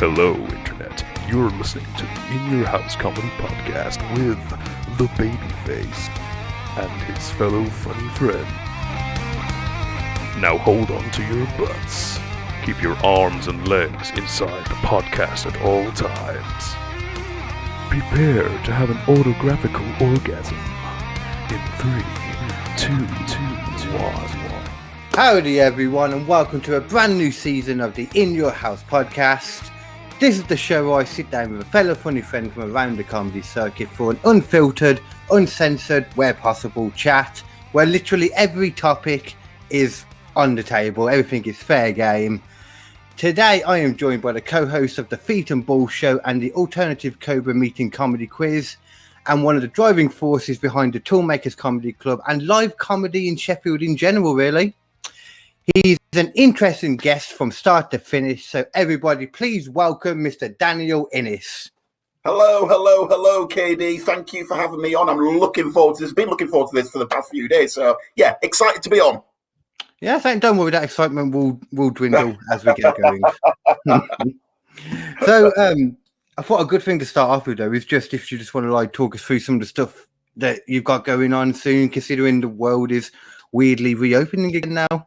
Hello, Internet. You're listening to the In Your House comedy podcast with the Babyface and his fellow funny friend. Now hold on to your butts. Keep your arms and legs inside the podcast at all times. Prepare to have an autographical orgasm in 3, 2, 1. Howdy everyone, and welcome to a brand new season of the In Your House podcast. This is the show where I sit down with a fellow funny friend from around the comedy circuit for an unfiltered, uncensored, where possible chat, where literally every topic is on the table, everything is fair game. Today I am joined by the co-host of the Feet and Ball Show and the alternative Cobra meeting comedy quiz, and one of the driving forces behind the Toolmakers Comedy Club and live comedy in Sheffield in general, really. He's an interesting guest from start to finish, so everybody please welcome Mr. Daniel Inniss. Hello, KD. Thank you for having me on. I'm looking forward to this. Been looking forward to this for the past few days, so yeah, excited to be on. Yeah, don't worry, that excitement will dwindle as we get going. So, I thought a good thing to start off with, though, is just if you just want to talk us through some of the stuff that you've got going on soon, considering the world is weirdly reopening again now.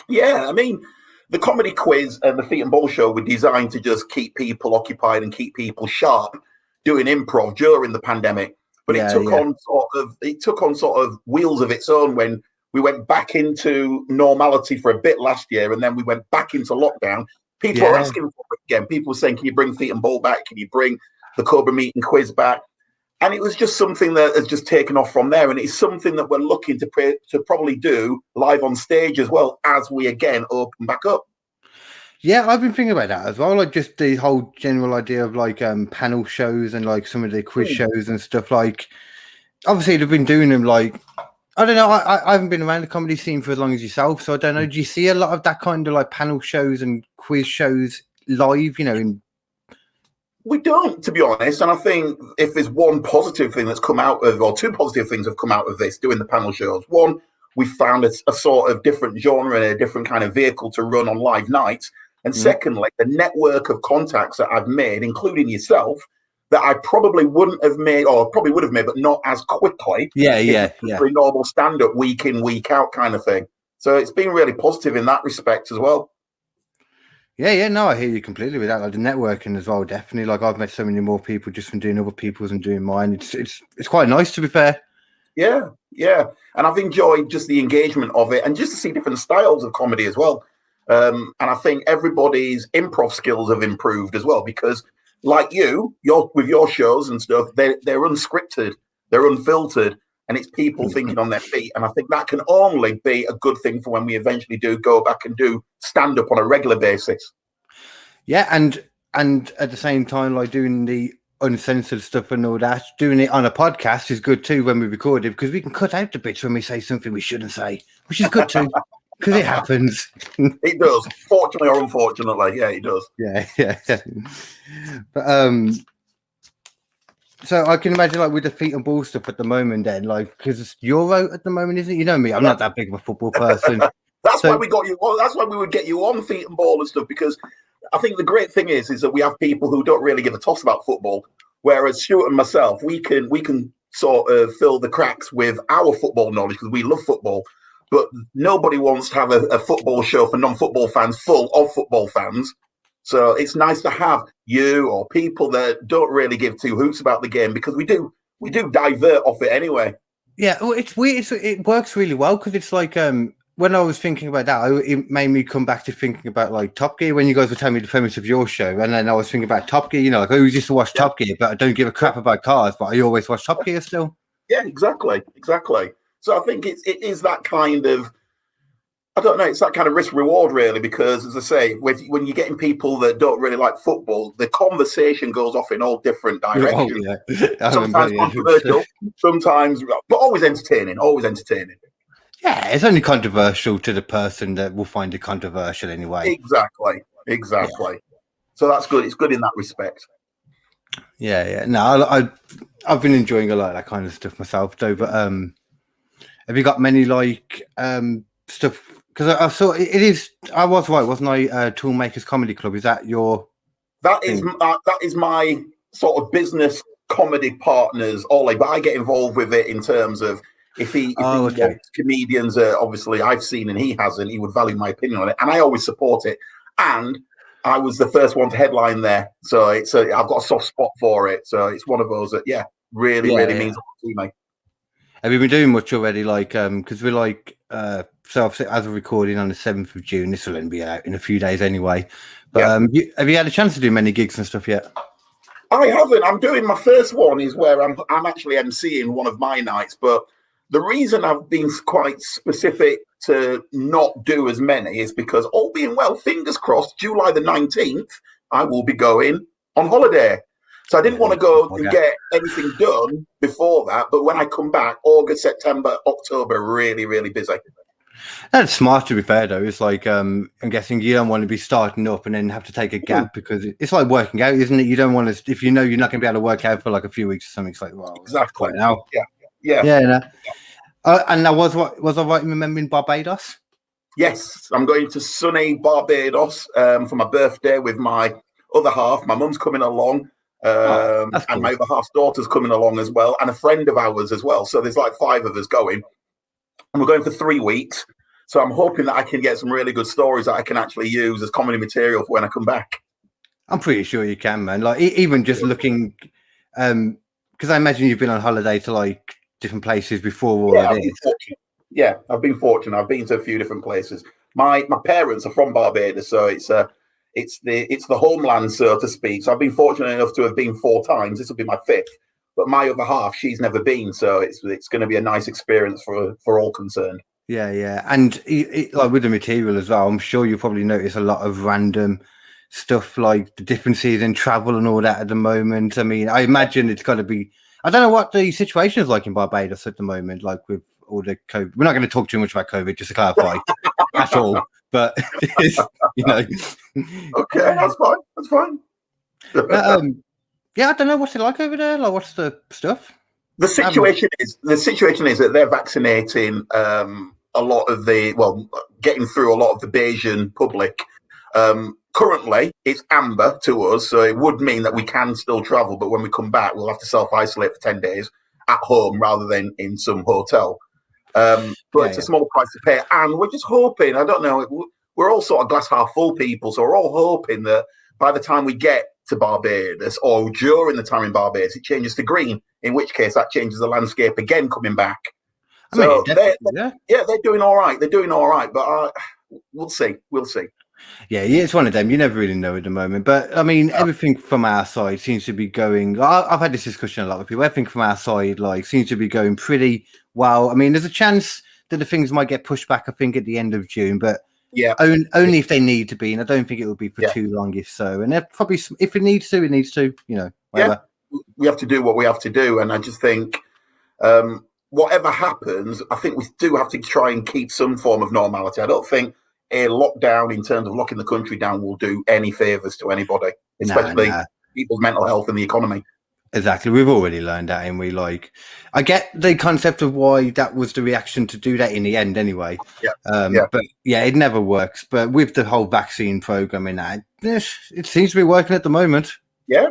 Yeah, I mean, the comedy quiz and the Feet and Ball Show were designed to just keep people occupied and keep people sharp doing improv during the pandemic. But it took on sort of wheels of its own when we went back into normality for a bit last year, and then we went back into lockdown. People are asking for it again. People were saying, "Can you bring Feet and Ball back? Can you bring the Cobra meeting quiz back?" And it was just something that has just taken off from there. And it's something that we're looking to probably do live on stage as well as we again open back up. Yeah, I've been thinking about that as well. Just the whole general idea of panel shows and some of the quiz shows and stuff. Obviously they've been doing them I don't know. I haven't been around the comedy scene for as long as yourself, so I don't know. Do you see a lot of that kind of panel shows and quiz shows live? We don't, to be honest. And I think if there's one positive thing that's come out of, or two positive things have come out of this, doing the panel shows. One, we found a sort of different genre and a different kind of vehicle to run on live nights. And secondly, the network of contacts that I've made, including yourself, that I probably wouldn't have made, or probably would have made, but not as quickly. Yeah. Normal stand-up week in, week out kind of thing. So it's been really positive in that respect as well. Yeah, no, I hear you completely with that. The networking as well, definitely. I've met so many more people just from doing other people's and doing mine. It's quite nice, to be fair. Yeah. And I've enjoyed just the engagement of it and just to see different styles of comedy as well. And I think everybody's improv skills have improved as well because, like you're with your shows and stuff, they're unscripted, they're unfiltered, and it's people thinking on their feet. And I think that can only be a good thing for when we eventually do go back and do stand-up on a regular basis. Yeah, and at the same time, doing the uncensored stuff and all that, doing it on a podcast is good too when we record it, because we can cut out the bits when we say something we shouldn't say, which is good too, because it happens. It does, fortunately or unfortunately. Yeah, it does. Yeah. But so I can imagine with the Feet and Ball stuff at the moment then, because it's Euro at the moment, isn't it? You know me, I'm not that big of a football person. That's why we got you. Well, that's why we would get you on Feet and Ball and stuff, because I think the great thing is that we have people who don't really give a toss about football, whereas Stuart and myself, we can sort of fill the cracks with our football knowledge because we love football, but nobody wants to have a football show for non-football fans full of football fans. So it's nice to have you or people that don't really give two hoots about the game, because we do divert off it anyway. Yeah, well, it's weird. It works really well because it's when I was thinking about that, it made me come back to thinking about Top Gear when you guys were telling me the premise of your show, and then I was thinking about Top Gear. I always used to watch Top Gear, but I don't give a crap about cars, but I always watch Top Gear still. Yeah, exactly. So I think it is that kind of, I don't know, it's that kind of risk reward really, because as I say, when you're getting people that don't really like football, the conversation goes off in all different directions. Oh, yeah. Sometimes controversial, sometimes, but always entertaining. Yeah, it's only controversial to the person that will find it controversial anyway. Exactly. Yeah. So that's good. It's good in that respect. Yeah. No, I've been enjoying a lot of that kind of stuff myself, though. But have you got many stuff Because I saw it is. I was right, wasn't I? Toolmakers Comedy Club. Is that your? That is my sort of business comedy partners, Ollie. But I get involved with it in terms of if he wants comedians. Obviously, I've seen and he hasn't. He would value my opinion on it, and I always support it. And I was the first one to headline there, so I've got a soft spot for it. So it's one of those that really means a lot to me. Have you been doing much already? Like, because we're like, so as of recording on the 7th of June, this will only be out in a few days anyway. But have you had a chance to do many gigs and stuff yet? I haven't. I'm doing my first one is where I'm actually emceeing one of my nights. But the reason I've been quite specific to not do as many is because all being well, fingers crossed, July the 19th, I will be going on holiday. So I didn't want to go and get anything done before that. But when I come back, August, September, October, really, really busy. That's smart, to be fair, though. It's like, I'm guessing you don't want to be starting up and then have to take a gap because it's like working out, isn't it? You don't want to, if you know you're not going to be able to work out for like a few weeks or something, it's like, well, exactly. Now. Yeah. And now was I right in remembering Barbados? Yes, I'm going to sunny Barbados for my birthday with my other half. My mum's coming along. Cool. And my other half's daughter's coming along as well, and a friend of ours as well. So there's like 5 of us going, and we're going for 3 weeks. So I'm hoping that I can get some really good stories that I can actually use as comedy material for when I come back. I'm pretty sure you can, man. Like even just looking, because I imagine you've been on holiday to like different places before all of this. I've been fortunate. I've been to a few different places. My parents are from Barbados, so it's the homeland, so to speak. So I've been fortunate enough to have been 4 times. This will be my 5th. But my other half, she's never been, so it's going to be a nice experience for all concerned. Yeah, and like with the material as well, I'm sure you probably notice a lot of random stuff like the differences in travel and all that at the moment. I mean, I imagine it's got to be. I don't know what the situation is like in Barbados at the moment, like with all the COVID. We're not going to talk too much about COVID, just to clarify, at all. But okay, that's fine. That's fine. I don't know what's it like over there. Like, what's the stuff? The situation is that they're vaccinating a lot of getting through a lot of the Bayesian public. Currently, it's amber to us, so it would mean that we can still travel, but when we come back, we'll have to self-isolate for 10 days at home rather than in some hotel. It's a small price to pay, and we're just hoping, I don't know, we're all sort of glass half full people, so we're all hoping that by the time we get to Barbados or during the time in Barbados, it changes to green, in which case that changes the landscape again coming back. They're doing all right. They're doing all right, but we'll see. We'll see. Yeah, it's one of them. You never really know at the moment. But, I mean, everything from our side seems to be going... I've had this discussion a lot with people. Everything from our side seems to be going pretty well. I mean, there's a chance that the things might get pushed back, I think, at the end of June. But only if they need to be. And I don't think it will be for too long, if so. And probably, if it needs to, whatever. Yeah, we have to do what we have to do. And I just think... whatever happens, I think we do have to try and keep some form of normality. I don't think a lockdown in terms of locking the country down will do any favours to anybody, especially people's mental health and the economy. Exactly. We've already learned that, and I get the concept of why that was the reaction to do that in the end anyway. But it never works. But with the whole vaccine program in that, it seems to be working at the moment. Yeah,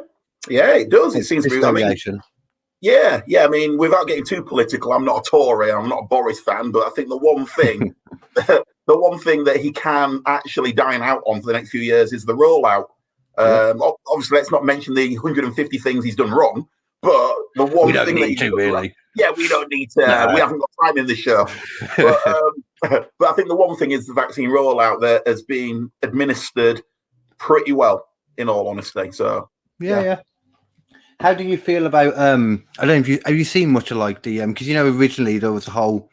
it does. It seems to be. I mean, without getting too political, I'm not a Tory, I'm not a Boris fan, but I think the one thing, that he can actually dine out on for the next few years is the rollout. Obviously, let's not mention the 150 things he's done wrong, but the one thing that he's done really. We don't need to. We haven't got time in the show. But I think the one thing is the vaccine rollout that has been administered pretty well, in all honesty. So yeah. How do you feel about I don't know if have you seen much of like the because originally there was a whole,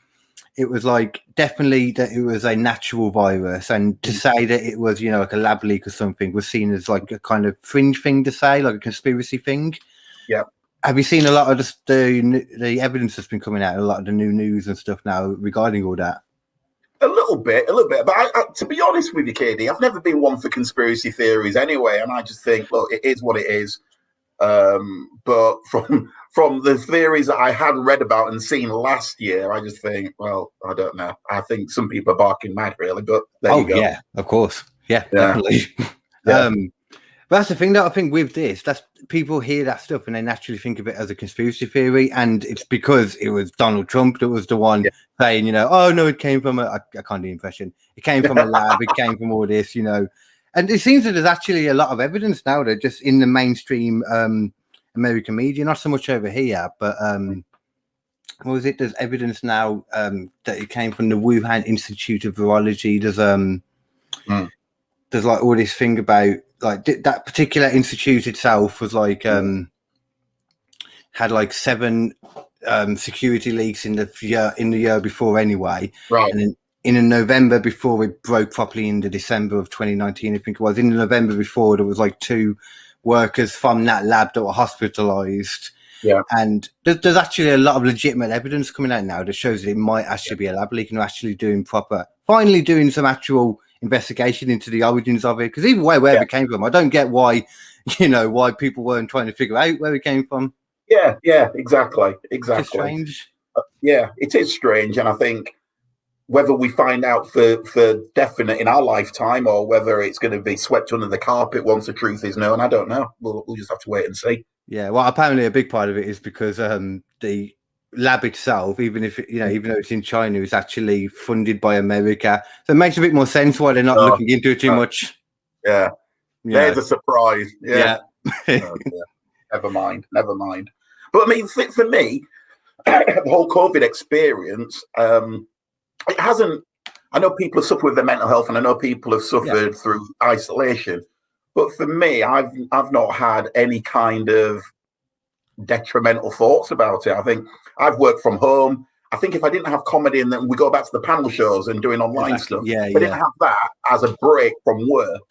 it was like definitely that it was a natural virus, and to say that it was like a lab leak or something was seen as like a kind of fringe thing to say, like a conspiracy thing. Have you seen a lot of the evidence that's been coming out, a lot of the new news and stuff now regarding all that? A little bit but I, to be honest with you, Kd, I've never been one for conspiracy theories anyway, and I just think, look, it is what it is. But from the theories that I had read about and seen last year, I just think, well, I don't know. I think some people are barking mad, really. But there you go. Yeah, of course. Yeah. Definitely. Yeah. But that's the thing that I think with this, that's people hear that stuff and they naturally think of it as a conspiracy theory, and it's because it was Donald Trump that was the one saying, you know, oh no, it came from I can't do the impression. It came from a lab. It came from all this, you know, and it seems that there's actually a lot of evidence now that just in the mainstream American media, not so much over here, but what was it? There's evidence now that it came from the Wuhan Institute of Virology. There's like all this thing about like that particular institute itself was like had like 7 security leaks in the year before anyway, right? And then in November before it broke properly in the December of 2019, I think it was. In November before, there was like 2 workers from that lab that were hospitalized. Yeah, and there's actually a lot of legitimate evidence coming out now that shows that it might actually be a lab leak, and they're actually finally doing some actual investigation into the origins of it. Because either way, wherever it came from, I don't get why people weren't trying to figure out where it came from. Yeah, exactly. It's strange. Yeah, it is strange, and I think whether we find out for definite in our lifetime or whether it's going to be swept under the carpet once the truth is known, I don't know. We'll just have to wait and see. Yeah, well, apparently a big part of it is because the lab itself, even though it's in China, is actually funded by America. So it makes a bit more sense why they're not looking into it too much. Yeah. There's a surprise. Yeah. Never mind. But I mean, for me, the whole COVID experience, it hasn't. I know people have suffered with their mental health, and I know people have suffered through isolation. But for me, I've not had any kind of detrimental thoughts about it. I think I've worked from home. I think if I didn't have comedy and then we go back to the panel shows and doing online stuff, if I didn't have that as a break from work,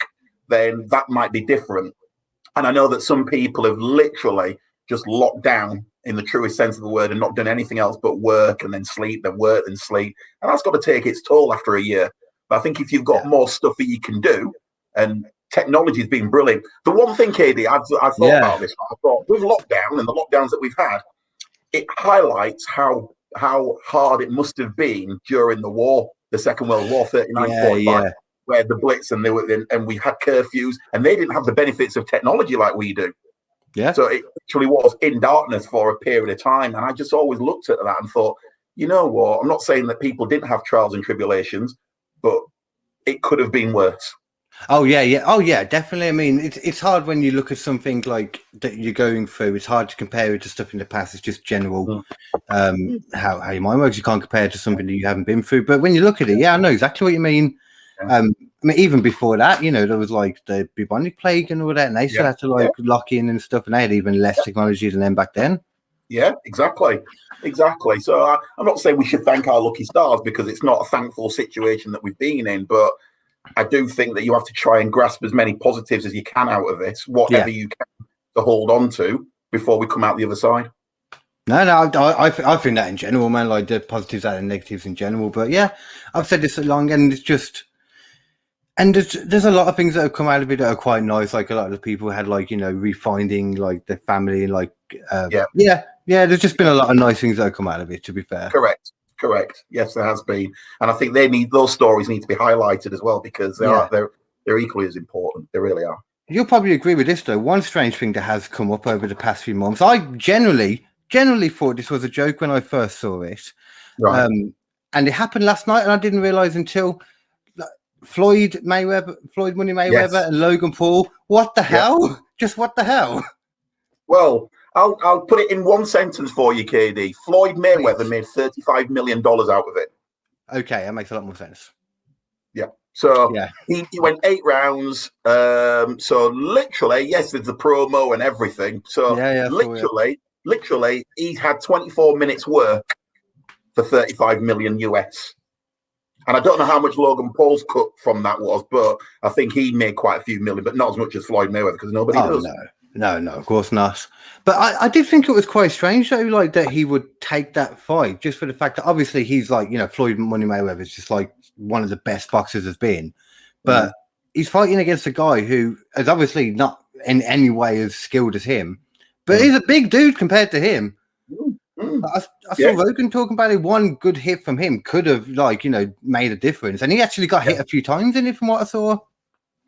then that might be different. And I know that some people have literally just locked down in the truest sense of the word and not done anything else but work and then sleep, then work, then sleep. And that's got to take its toll after a year. But I think if you've got more stuff that you can do, and technology has been brilliant. The one thing, Kd, I've thought about this. I thought with lockdown and the lockdowns that we've had, it highlights how hard it must have been during the war, the Second World War, 39-45, where the Blitz and we had curfews, and they didn't have the benefits of technology like we do. Yeah. So it actually was in darkness for a period of time, and I just always looked at that and thought, you know what? I'm not saying that people didn't have trials and tribulations, but it could have been worse. Oh yeah, definitely. I mean, it's hard when you look at something like that you're going through. It's hard to compare it to stuff in the past. It's just general how your mind works. You can't compare it to something that you haven't been through. But when you look at it, I know exactly what you mean. I mean, even before that, there was like the bubonic plague and all that, and they still had to lock in and stuff, and they had even less technology than them back then. Yeah, exactly. So I'm not saying we should thank our lucky stars, because it's not a thankful situation that we've been in, but I do think that you have to try and grasp as many positives as you can out of this, whatever you can, to hold on to before we come out the other side. No, I think that in general, man, like the positives and negatives in general. But yeah, I've said this so long, and it's just, and there's a lot of things that have come out of it that are quite nice. Like a lot of the people had refinding like their family, and like there's just been a lot of nice things that have come out of it, to be fair. Correct. Yes, there has been, and I think those stories need to be highlighted as well, because they're equally as important. They really are. You'll probably agree with this though. One strange thing that has come up over the past few months, I generally thought this was a joke when I first saw it, right? And it happened last night, and I didn't realize until Floyd Money Mayweather, and Logan Paul. What the hell? Just what the hell? Well, I'll put it in one sentence for you, Kd. Floyd Mayweather made $35 million out of it. Okay, that makes a lot more sense. Yeah. So he went 8 rounds. So literally, yes, there's the promo and everything. So literally, he had 24 minutes work for 35 million US. And I don't know how much Logan Paul's cut from that was, but I think he made quite a few million, but not as much as Floyd Mayweather, because nobody does. No, of course not. But I did think it was quite strange, though, like that he would take that fight just for the fact that obviously he's like, Floyd Money Mayweather is just like one of the best boxers there's been. But he's fighting against a guy who is obviously not in any way as skilled as him. But he's a big dude compared to him. I saw Yeah. Logan talking about it. One good hit from him could have, made a difference. And he actually got hit a few times in it, from what I saw.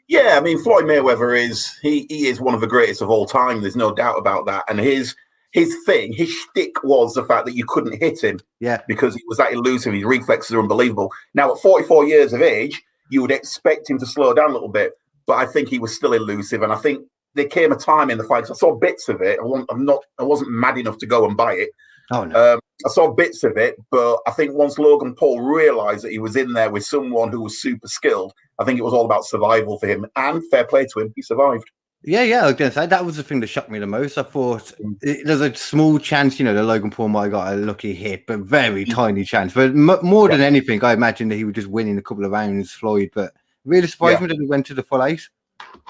Yeah, I mean, Floyd Mayweather he is one of the greatest of all time. There's no doubt about that. And his shtick was the fact that you couldn't hit him. Yeah. Because he was that elusive. His reflexes are unbelievable. Now, at 44 years of age, you would expect him to slow down a little bit. But I think he was still elusive. And I think there came a time in the fight, I saw bits of it. I wasn't mad enough to go and buy it. Oh, no. I saw bits of it, but I think once Logan Paul realised that he was in there with someone who was super skilled, I think it was all about survival for him. And fair play to him, he survived. Yeah, I was going to say, that was the thing that shocked me the most. I thought there's a small chance, that Logan Paul might have got a lucky hit, but very tiny chance. But more than anything, I imagine that he would just win in a couple of rounds, Floyd. But really surprised me that he went to the full 8.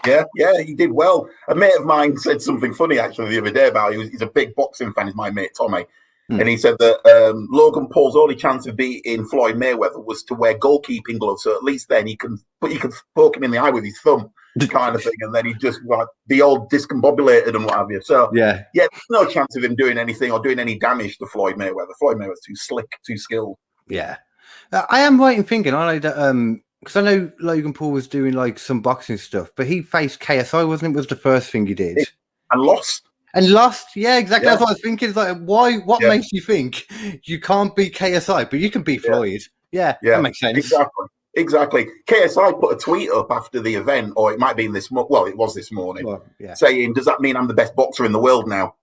Yeah, he did well. A mate of mine said something funny, actually, the other day about he's a big boxing fan, is my mate, Tommy. And he said that Logan Paul's only chance of beating Floyd Mayweather was to wear goalkeeping gloves, so at least then he can poke him in the eye with his thumb, kind of thing, and then he just be all discombobulated and what have you. So yeah, there's no chance of him doing anything or doing any damage to Floyd Mayweather. Floyd Mayweather's too slick, too skilled. Yeah, I am right in thinking, I know that because I know Logan Paul was doing some boxing stuff, but he faced KSI, wasn't it? Was the first thing he did, and lost. And lost, yeah, exactly. That's what I was thinking. It's like, why? What makes you think you can't beat KSI, but you can beat Floyd? Yeah, that makes sense. Exactly. KSI put a tweet up after the event, or it might be this morning. Well, it was this morning, saying, "Does that mean I'm the best boxer in the world now?"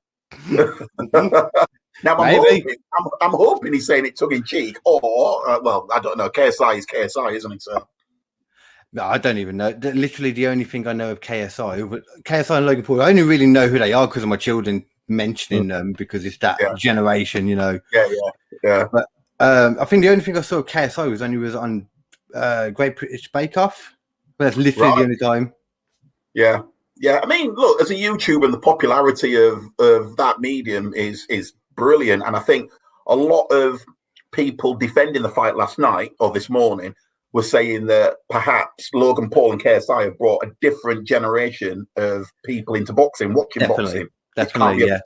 Now I'm hoping he's saying it tongue in cheek, or I don't know. KSI is KSI, isn't it? So. No, I don't even know. Literally, the only thing I know of KSI and Logan Paul, I only really know who they are because of my children mentioning them, because it's that generation, Yeah. But I think the only thing I saw of KSI was on Great British Bake Off. But that's literally the only time. Yeah. I mean, look, as a YouTuber, and the popularity of that medium is brilliant, and I think a lot of people defending the fight last night or this morning was saying that perhaps Logan Paul and KSI have brought a different generation of people into boxing, watching boxing. Definitely, yeah.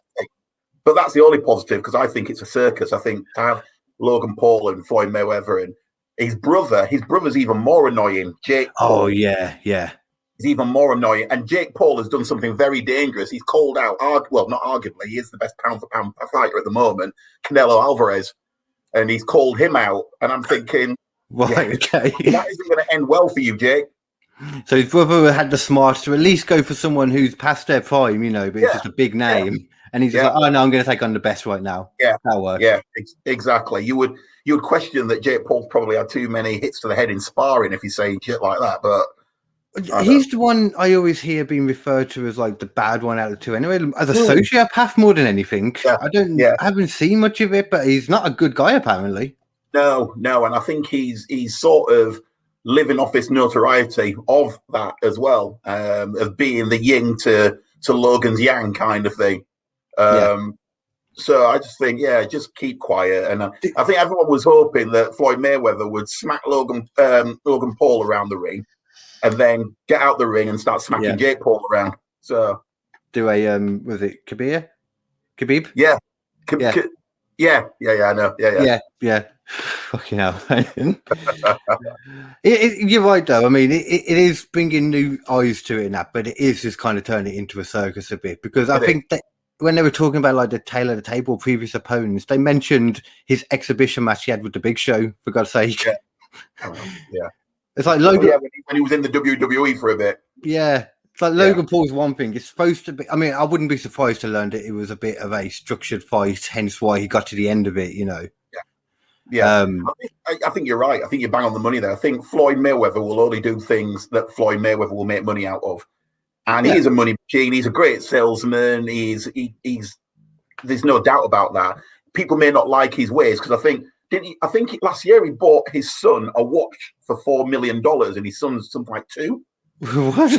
But that's the only positive, because I think it's a circus. I think to have Logan Paul and Floyd Mayweather and his brother's even more annoying, Jake Paul. Oh, yeah. He's even more annoying. And Jake Paul has done something very dangerous. He's called out, not arguably, he is the best pound-for-pound fighter at the moment, Canelo Alvarez. And he's called him out. And I'm thinking... Okay. That isn't going to end well for you, Jake. So his brother had the smarts to at least go for someone who's past their prime, but it's just a big name. Yeah. And he's just like, oh no, I'm going to take on the best right now. Yeah, that works. Yeah, exactly. You would question that Jake Paul's probably had too many hits to the head in sparring if he's saying shit like that. But he's the one I always hear being referred to as the bad one out of the two. Anyway, as a sociopath more than anything. Yeah. I haven't seen much of it, but he's not a good guy apparently. No, and I think he's sort of living off this notoriety of that as well, of being the yin to Logan's yang kind of thing. So I just think, just keep quiet. And I think everyone was hoping that Floyd Mayweather would smack Logan Paul around the ring, and then get out the ring and start smacking Jake Paul around. So do a was it Khabib? Yeah. I know. Yeah. Fucking hell. You're right, though. I mean, it is bringing new eyes to it and that, but it is just kind of turning it into a circus a bit, because I think that when they were talking about the tail of the table, previous opponents, they mentioned his exhibition match he had with the Big Show, for God's sake. Yeah. It's like Logan... when he was in the WWE for a bit. Yeah. It's like Logan Paul's one thing. It's supposed to be... I mean, I wouldn't be surprised to learn that it was a bit of a structured fight, hence why he got to the end of it, Yeah. I think you're right. I think you're bang on the money there. I think Floyd Mayweather will only do things that Floyd Mayweather will make money out of. And he is a money machine. He's a great salesman. He's there's no doubt about that. People may not like his ways, because I think last year he bought his son a watch for $4 million, and his son's something like 2. What?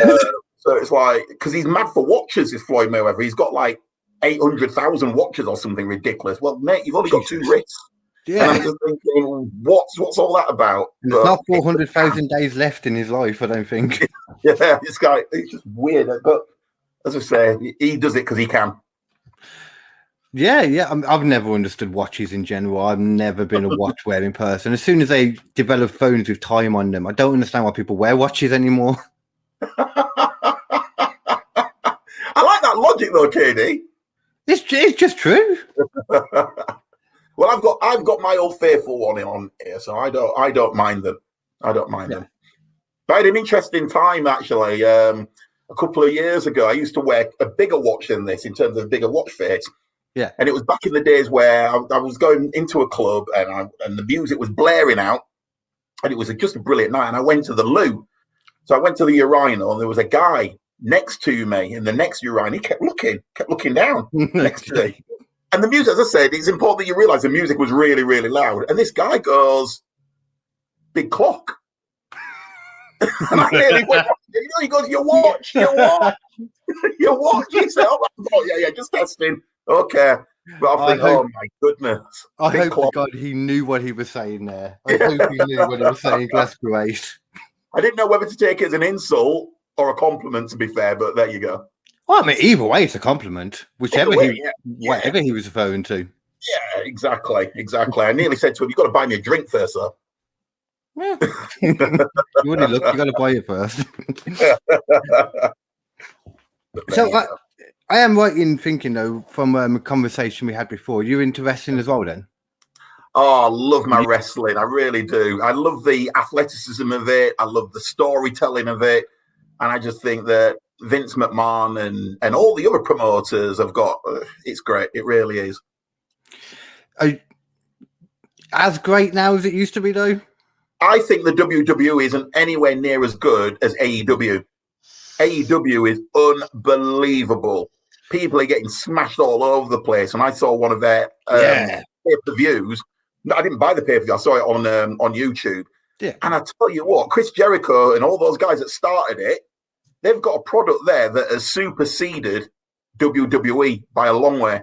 So it's like, because he's mad for watches, is Floyd Mayweather. He's got 800,000 watches or something ridiculous. Well, mate, you've only got 2 wrists. Yeah. And I'm just thinking, what's all that about? There's not 400,000 days left in his life, I don't think. Yeah, this guy, it's just weird. But as I say, he does it because he can. Yeah. I've never understood watches in general. I've never been a watch wearing person. As soon as they develop phones with time on them, I don't understand why people wear watches anymore. I like that logic though, KD. It's just true. Well, I've got my old faithful one on here, so I don't mind them. I don't mind them. But I had an interesting time actually. A couple of years ago, I used to wear a bigger watch than this in terms of bigger watch face. Yeah. And it was back in the days where I was going into a club and the music was blaring out, and it was just a brilliant night. And I went to the loo. So I went to the urinal, and there was a guy next to me in the next urinal. He kept looking down next to me. And the music, as I said, it's important that you realise the music was really, really loud. And this guy goes, "Big clock." And I nearly went, he goes, your watch. He said, yeah, just testing. Okay. But I think, oh my goodness. I hope to God he knew what he was saying there. I hope he knew what he was saying. That's great. I didn't know whether to take it as an insult or a compliment, to be fair, but there you go. Well, I mean, either way, it's a compliment. Whatever he was referring to. Yeah, exactly. I nearly said to him, "You've got to buy me a drink first, sir." Yeah. You got to buy it first. So I am right in thinking, though, from a conversation we had before, you're into wrestling as well, then? Oh, I love my wrestling. I really do. I love the athleticism of it. I love the storytelling of it. And I just think that Vince McMahon and all the other promoters have got, it's great. It really is. As great now as it used to be, though? I think the WWE isn't anywhere near as good as AEW. AEW is unbelievable. People are getting smashed all over the place. And I saw one of their pay-per-views. No, I didn't buy the pay-per-view. I saw it on YouTube. Yeah. And I tell you what, Chris Jericho and all those guys that started it, they've got a product there that has superseded WWE by a long way.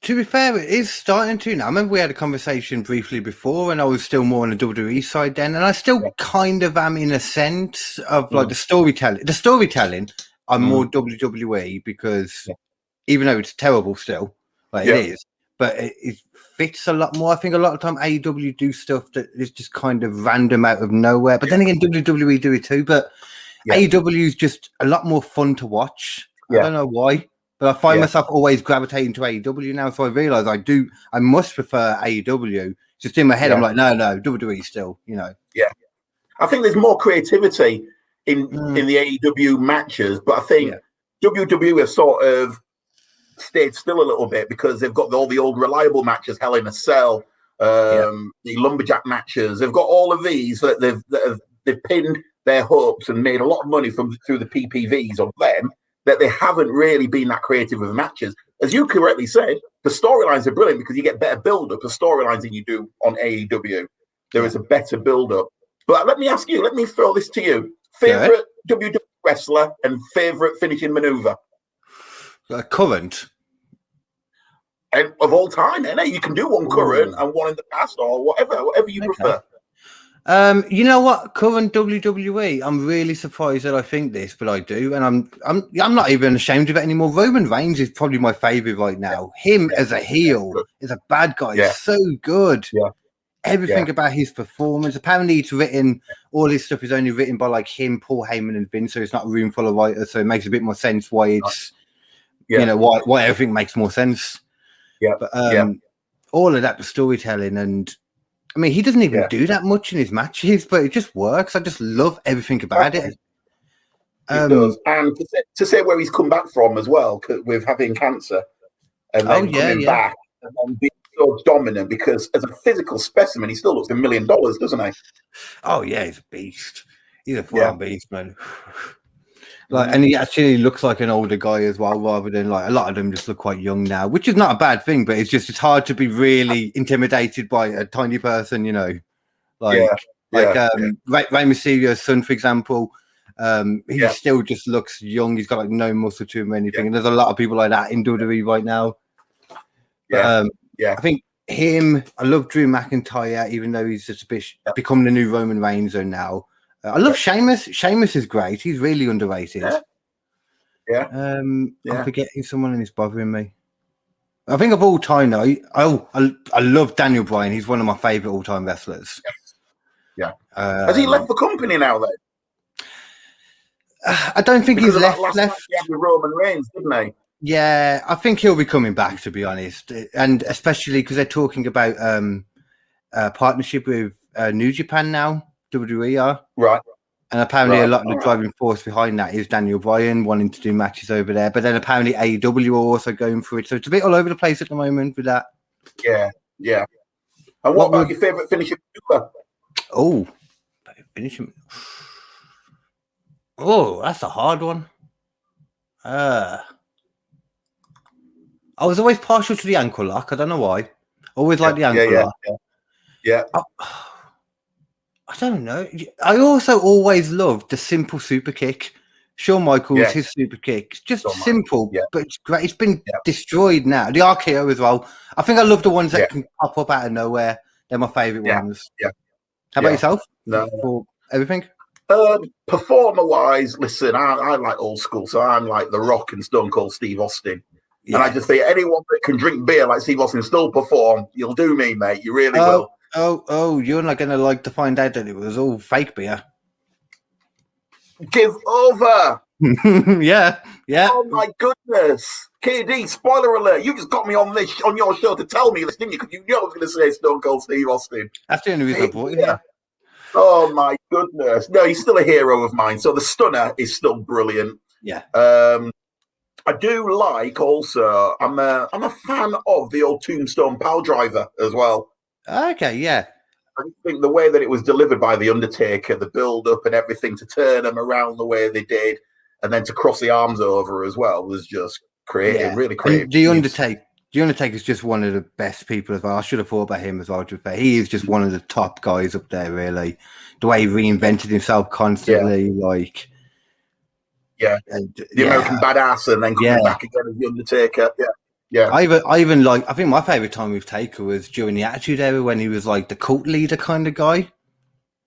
To be fair, it is starting to now. I remember we had a conversation briefly before, and I was still more on the WWE side then, and I still kind of am in a sense of like the storytelling. The storytelling, I'm more WWE because even though it's terrible still, like it is, but it fits a lot more. I think a lot of time AEW do stuff that is just kind of random out of nowhere. But then again, WWE do it too. But AEW is just a lot more fun to watch. I don't know why. But I find myself always gravitating to AEW now, so I realise I must prefer AEW. Just in my head, I'm like, no, WWE still, you know. Yeah, I think there's more creativity in the AEW matches, but I think WWE have sort of stayed still a little bit because they've got all the old reliable matches, Hell in a Cell, the Lumberjack matches. They've got all of these that they've pinned their hopes and made a lot of money through the PPVs of them. That they haven't really been that creative with matches. As you correctly said, the storylines are brilliant because you get better build-up of storylines than you do on AEW. There is a better build-up. But let me ask you, let me throw this to you. Favorite WWE wrestler and favorite finishing maneuver? Current. And of all time, you can do one current and one in the past or whatever you prefer. You know what? Current WWE, I'm really surprised that I think this, but I do, and I'm not even ashamed of it anymore. Roman Reigns is probably my favorite right now. Him as a heel, as a bad guy, is so good. Yeah. Everything about his performance. Apparently, it's written. All this stuff is only written by like him, Paul Heyman, and Vince. So it's not a room full of writers. So it makes a bit more sense why it's, why everything makes more sense. Yeah. But all of that, the storytelling and. I mean, he doesn't even do that much in his matches, but it just works. I just love everything about it. It does. And to say where he's come back from as well, with having cancer, and then coming back and then being so dominant, because as a physical specimen, he still looks $1 million, doesn't he? Oh, yeah, he's a beast. He's a full-on beast, man. And he actually looks like an older guy as well, rather than like a lot of them just look quite young now, which is not a bad thing, but it's hard to be really intimidated by a tiny person, you know. Rey Mysterio's son, for example, he still just looks young. He's got like no muscle to him or anything. And there's a lot of people like that in WWE right now. But, I think him, I love Drew McIntyre, even though he's just become the new Roman Reigns now. I love Sheamus. Sheamus is great. He's really underrated. I'm forgetting someone and it's bothering me. I think of all time, though, I love Daniel Bryan. He's one of my favourite all-time wrestlers. Yeah. Has he left the company now, then? I don't think he's left. Last night he had with Roman Reigns, didn't he? Yeah, I think he'll be coming back, to be honest. And especially because they're talking about partnership with New Japan now, WWE are. Right. And apparently a lot of the driving force behind that is Daniel Bryan wanting to do matches over there. But then apparently AEW are also going for it. So it's a bit all over the place at the moment with that. Yeah, yeah. And what about your favourite finisher? Oh, finisher. Oh, that's a hard one. I was always partial to the ankle lock. I don't know why. Always like the ankle lock. Yeah. I don't know. I also always loved the simple super kick. Shawn Michaels, his super kick. Just simple, but it's great. It's been destroyed now. The RKO as well. I think I love the ones that can pop up out of nowhere. They're my favourite ones. Yeah. How about yourself? No. For everything? Performer-wise, listen, I like old school, so I'm like The Rock and Stone Cold Steve Austin. Yeah. And I just think anyone that can drink beer like Steve Austin still perform, you'll do me, mate. You really will. Oh, you're not going to like to find out that it was all fake beer. Give over. Yeah. Oh, my goodness. KD, spoiler alert. You just got me on your show to tell me this, didn't you? Because you knew I was going to say Stone Cold Steve Austin. That's the only reason I brought it here. Oh, my goodness. No, he's still a hero of mine. So the stunner is still brilliant. Yeah. I do like also, I'm a fan of the old Tombstone Pile Driver as well. Okay, yeah. I think the way that it was delivered by The Undertaker, the build-up and everything to turn them around the way they did, and then to cross the arms over as well was just creative, really creative. And The Undertaker's just one of the best people as well. I should have thought about him as well, to be fair. He is just one of the top guys up there, really. The way he reinvented himself constantly, like... Yeah, the American Badass, and then coming back again as The Undertaker. Yeah. I even like. I think my favorite time with Taker was during the Attitude Era when he was like the cult leader kind of guy.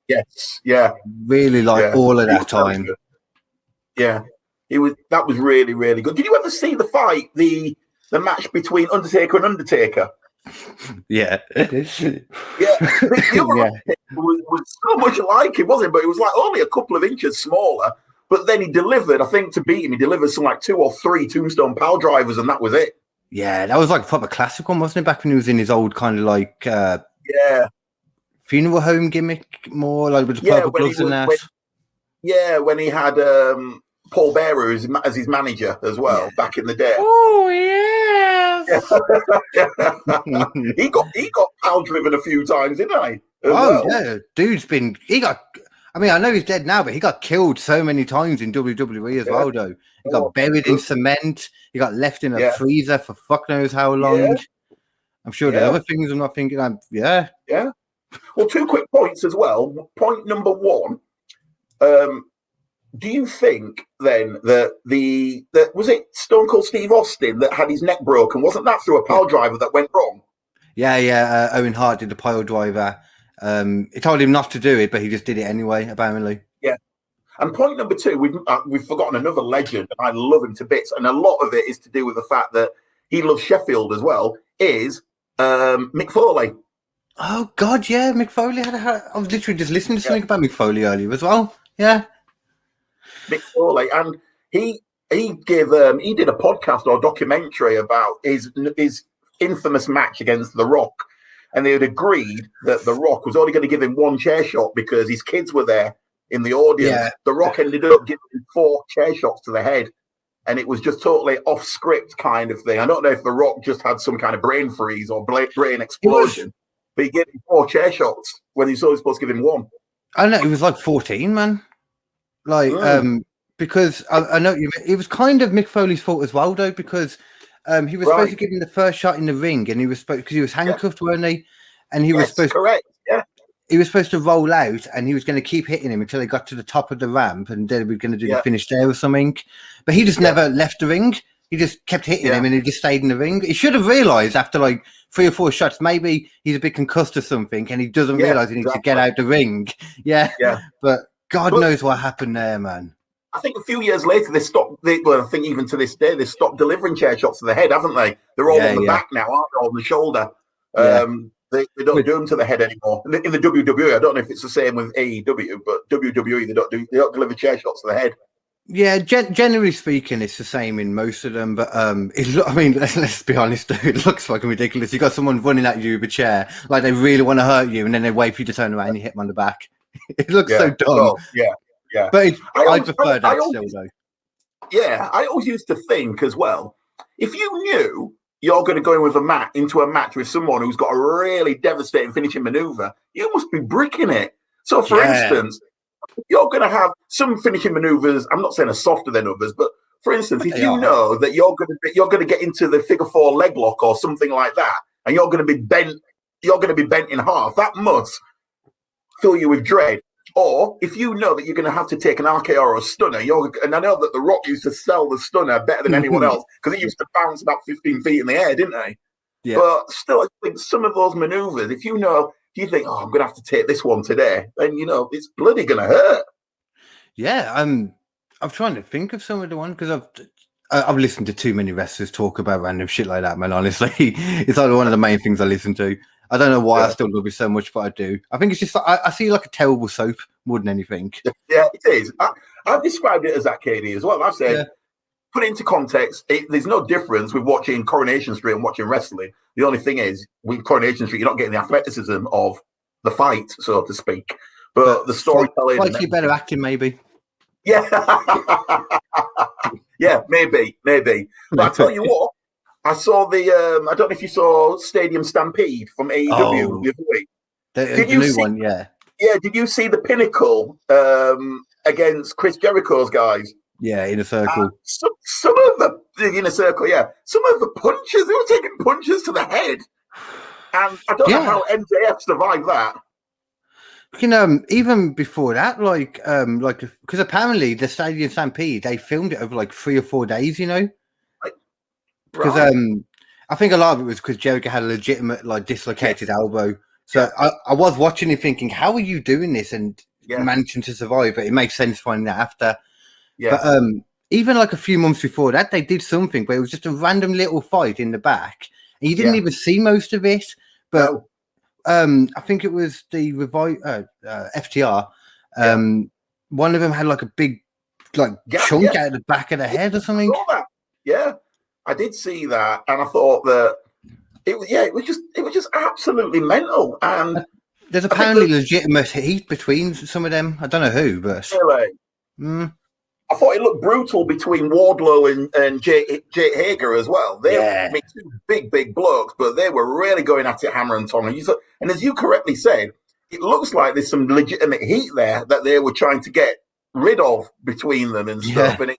Yes. Yeah. Really like all of that time. Yeah, that was really, really good. Did you ever see the fight, the match between Undertaker and Undertaker? Yeah. The other was so much like him, wasn't it? But it was like only a couple of inches smaller. But then he delivered, I think, to beat him, he delivered some like 2 or 3 Tombstone Pile Drivers, and that was it. Yeah, that was like a proper classic one, wasn't it? Back when he was in his old kind of like funeral home gimmick, more like with the purple gloves and that. When he had Paul Bearer as his manager as well back in the day. Oh yes. He got pile driven a few times, didn't he? Yeah, dude's been. I mean, I know he's dead now, but he got killed so many times in WWE as well, though. He got buried in cement. He got left in a freezer for fuck knows how long. Yeah. I'm sure there are other things I'm not thinking. Yeah. Well, 2 quick points as well. Point number 1. Do you think then that was it Stone Cold Steve Austin that had his neck broken? Wasn't that through a pile driver that went wrong? Yeah. Owen Hart did the pile driver. He told him not to do it, but he just did it anyway, apparently. Yeah. And point number 2, we've forgotten another legend, and I love him to bits, and a lot of it is to do with the fact that he loves Sheffield as well, is Mick Foley. Oh, God, yeah, Mick Foley. I was literally just listening to something about Mick Foley earlier as well. Yeah. Mick Foley, and he did a podcast or documentary about his infamous match against The Rock. And they had agreed that The Rock was only going to give him 1 chair shot because his kids were there in the audience. Yeah. The Rock ended up giving him 4 chair shots to the head. And it was just totally off script kind of thing. I don't know if The Rock just had some kind of brain freeze or brain explosion. But he gave him 4 chair shots when he was only supposed to give him 1. I know, he was like 14, man. Like, because I know it was kind of Mick Foley's fault as well, though, because... he was supposed to give him the first shot in the ring, and he was supposed because he was handcuffed, weren't he? And he was supposed he was supposed to roll out, and he was going to keep hitting him until they got to the top of the ramp, and then we were going to do the finish there or something. But he just never left the ring. He just kept hitting him, and he just stayed in the ring. He should have realised after like 3 or 4 shots, maybe he's a bit concussed or something, and he doesn't realise he needs to get out the ring. Yeah. But God knows what happened there, man. I think a few years later they stopped. Well, I think even to this day they stopped delivering chair shots to the head, haven't they? They're all on the back now, aren't they? On the shoulder. They don't do them to the head anymore. In the WWE, I don't know if it's the same with AEW, but WWE they don't deliver chair shots to the head. Yeah, generally speaking, it's the same in most of them. But I mean, let's be honest, it looks fucking ridiculous. You got someone running at you with a chair, like they really want to hurt you, and then they wait for you to turn around and you hit them on the back. It looks so dumb. Well, yeah. But I prefer that still, though. Yeah, I always used to think as well, if you knew you're going to go in with into a match with someone who's got a really devastating finishing maneuver, you must be bricking it. So, for instance, you're going to have some finishing maneuvers. I'm not saying are softer than others, but for instance, if you know that you're going to get into the figure 4 leg lock or something like that, and you're going to be bent in half, that must fill you with dread. Or if you know that you're going to have to take an RKO or a stunner, and I know that The Rock used to sell the stunner better than anyone else because he used to bounce about 15 feet in the air, didn't he? Yeah. But still, I think some of those maneuvers, if you think, oh, I'm going to have to take this one today, then it's bloody going to hurt. Yeah, I'm trying to think of some of the ones because I've listened to too many wrestlers talk about random shit like that, man. Honestly, it's like one of the main things I listen to. I don't know why I still love it so much, but I do. I think it's just I see like a terrible soap more than anything. Yeah, it is. I've described it as that, KD, as well. I've said, put it into context, there's no difference with watching Coronation Street and watching wrestling. The only thing is, with Coronation Street, you're not getting the athleticism of the fight, so to speak. But the storytelling... Like you better acting, maybe. Yeah. Yeah, maybe. But I tell you what, I saw I don't know if you saw Stadium Stampede from AEW the other week. The new one, yeah. Yeah, did you see the Pinnacle against Chris Jericho's guys? Yeah, in a circle. Some of the Inner Circle, some of the punches, they were taking punches to the head. And I don't know how MJF survived that. Even before that, because apparently the Stadium Stampede, they filmed it over like 3 or 4 days, Because I think a lot of it was because Jericho had a legitimate dislocated elbow. So I was watching it thinking, how are you doing this and managing to survive? But it makes sense finding that after. Yeah. But even like a few months before that, they did something where it was just a random little fight in the back. And you didn't even see most of it. But I think it was the FTR. One of them had like a big chunk out of the back of the head or something. Yeah. I did see that, and I thought that it was just absolutely mental. And there's apparently legitimate heat between some of them. I don't know who, but really, I thought it looked brutal between Wardlow and Jake Hager as well. They're two big blokes, but they were really going at it hammer and tongue. And as you correctly said, it looks like there's some legitimate heat there that they were trying to get rid of between them and stuff. And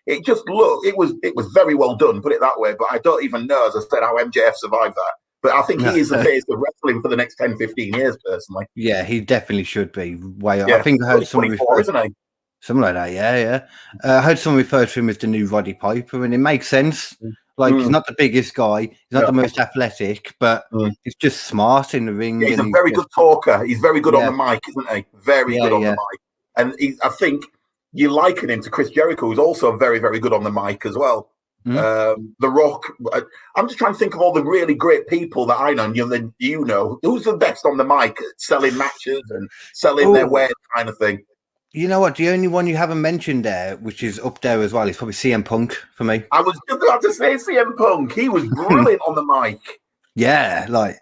it just looked, it was very well done, put it that way. But I don't even know, as I said, how MJF survived that. But I think he is the face of wrestling for the next 10, 15 years, personally. Yeah, he definitely should be. I think I heard someone refer, isn't he? Something like that, yeah. I heard someone refer to him as the new Roddy Piper, and it makes sense. He's not the biggest guy, he's not the most athletic, but he's just smart in the ring. Yeah, he's a very good talker. He's very good on the mic, isn't he? Very good on the mic. And I think you liken him to Chris Jericho, who's also very, very good on the mic as well. The Rock. I'm just trying to think of all the really great people that I know. Who's the best on the mic, selling matches and selling their wares, kind of thing. You know what? The only one you haven't mentioned there, which is up there as well, is probably CM Punk for me. I was just about to say CM Punk. He was brilliant on the mic. Yeah,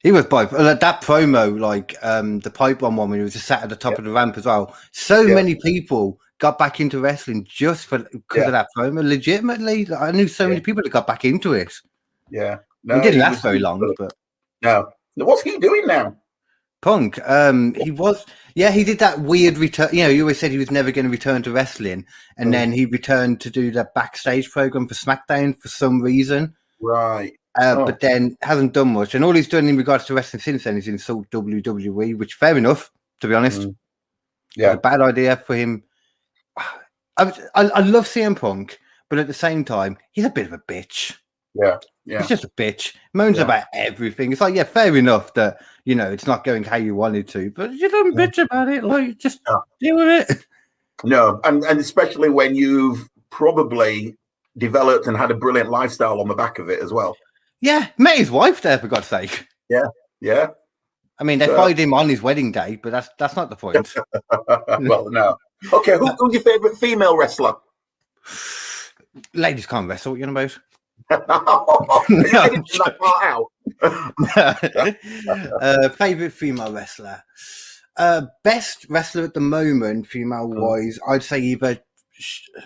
he was by that promo, the pipe bomb one when he was just sat at the top of the ramp as well. So many people got back into wrestling just because of that promo. Legitimately, I knew so many people that got back into it. Yeah, he didn't last very long, but what's he doing now? Punk, he did that weird return. He always said he was never going to return to wrestling, and then he returned to do that backstage program for SmackDown for some reason. Right. But then hasn't done much, and all he's done in regards to wrestling since then is insult WWE, which fair enough, to be honest. Yeah, it's a bad idea for him. I love CM Punk, but at the same time, he's a bit of a bitch. Yeah. He's just a bitch. Moans about everything. It's like, fair enough that, it's not going how you wanted to, but you don't bitch about it. Just deal with it. No, and especially when you've probably developed and had a brilliant lifestyle on the back of it as well. Yeah, met his wife there, for God's sake. Yeah. I mean, they fired him on his wedding day, but that's not the point. Well, no. Okay, who's your favourite female wrestler? Ladies can't wrestle. What are you on about? Favorite female wrestler. Best wrestler at the moment, female wise, I'd say either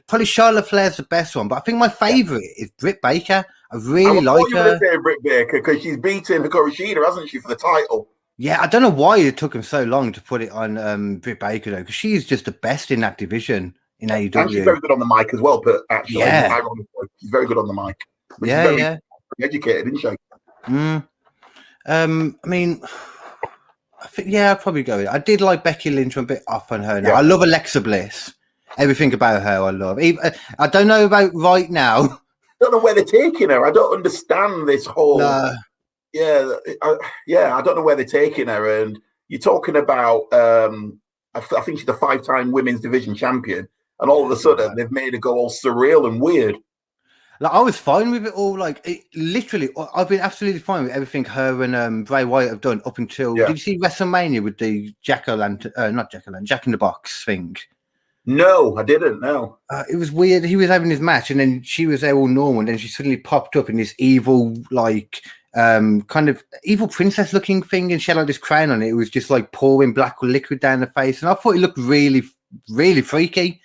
probably Charlotte Flair's the best one, but I think my favorite is Britt Baker. I really like her. You would Britt Baker because she's beaten Hikaru Shida, hasn't she, for the title? Yeah, I don't know why it took him so long to put it on Britt Baker though, because she's just the best in that division in AEW. And she's very good on the mic as well, but actually, ironically, she's very good on the mic. But she's very educated, isn't she? I mean, I think I'd probably go with it. I did like Becky Lynch. I'm a bit off on her now. Yeah. I love Alexa Bliss. Everything about her I love. I don't know about right now. I don't know where they're taking her. I don't understand this whole... I don't know where they're taking her. And you're talking about, I think she's the 5-time women's division champion. And all of a sudden, they've made her go all surreal and weird. Like, I was fine with it all. Like, literally, I've been absolutely fine with everything her and Bray Wyatt have done up until... Did you see WrestleMania with the Jack in the Box thing? No, I didn't, no. It was weird. He was having his match, and then she was there all normal, and then she suddenly popped up in this evil, like... kind of evil princess looking thing, and she had like this crown on it. It was just like pouring black liquid down her face, and I thought it looked really, really freaky.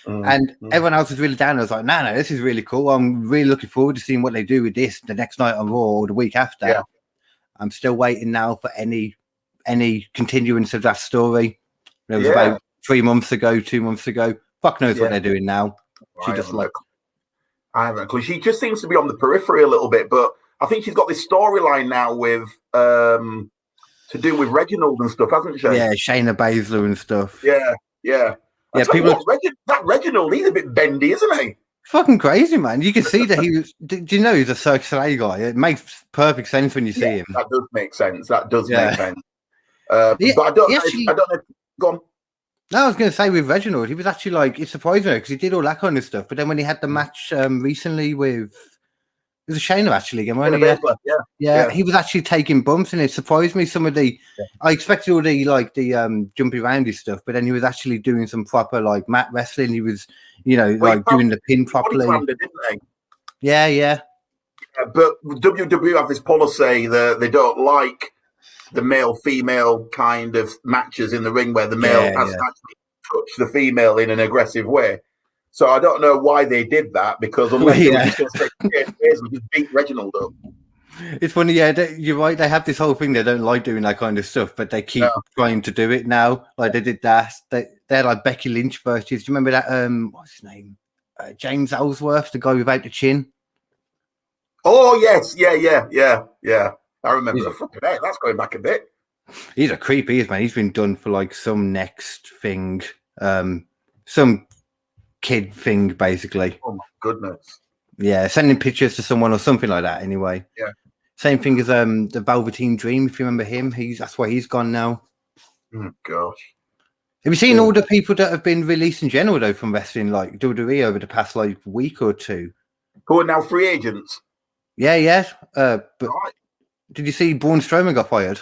And everyone else was really down. I was like, no, this is really cool. I'm really looking forward to seeing what they do with this the next night on Raw or the week after. Yeah. I'm still waiting now for any continuance of that story. It was about 2 months ago. Fuck knows what they're doing now. She just like, I haven't a clue. She just seems to be on the periphery a little bit, but I think she's got this storyline now with to do with Reginald and stuff, hasn't she? Yeah, Shayna Baszler and stuff. Yeah. That Reginald, he's a bit bendy, isn't he? Fucking crazy, man. You can see that he was. Do you know he's a Cirque du Soleil guy? It makes perfect sense when you see him. That does make sense. Make sense. But I don't know. Go on. No, I was going to say with Reginald, he was actually like, it surprised me because he did all that kind of stuff. But then when he had the match recently with. It was a Shayna actually again, wasn't he? Yeah, he was actually taking bumps, and it surprised me. Some of the, I expected all the jumpy roundy stuff, but then he was actually doing some proper like mat wrestling. He was, doing the pin properly. Didn't they? Yeah. But WWE have this policy that they don't like the male-female kind of matches in the ring where the male has to actually touch the female in an aggressive way. So I don't know why they did that, because unless they just beat Reginald up. It's funny, you're right. They have this whole thing. They don't like doing that kind of stuff, but they keep trying to do it now. Like they did that. They're like Becky Lynch versus. Do you remember that? What's his name? James Ellsworth, the guy without the chin. Oh yes, yeah. I remember. Flipping out. That's going back a bit. He's a creep, man. He's been done for like some next thing, some kid thing, basically. Oh my goodness. Yeah, sending pictures to someone or something like that. Anyway. Yeah. Same thing as the Velveteen Dream. If you remember him, that's where he's gone now. Oh gosh. Have you seen all the people that have been released in general though from wrestling, like WWE over the past like week or two? Who are now free agents? Yeah. But did you see Braun Strowman got fired?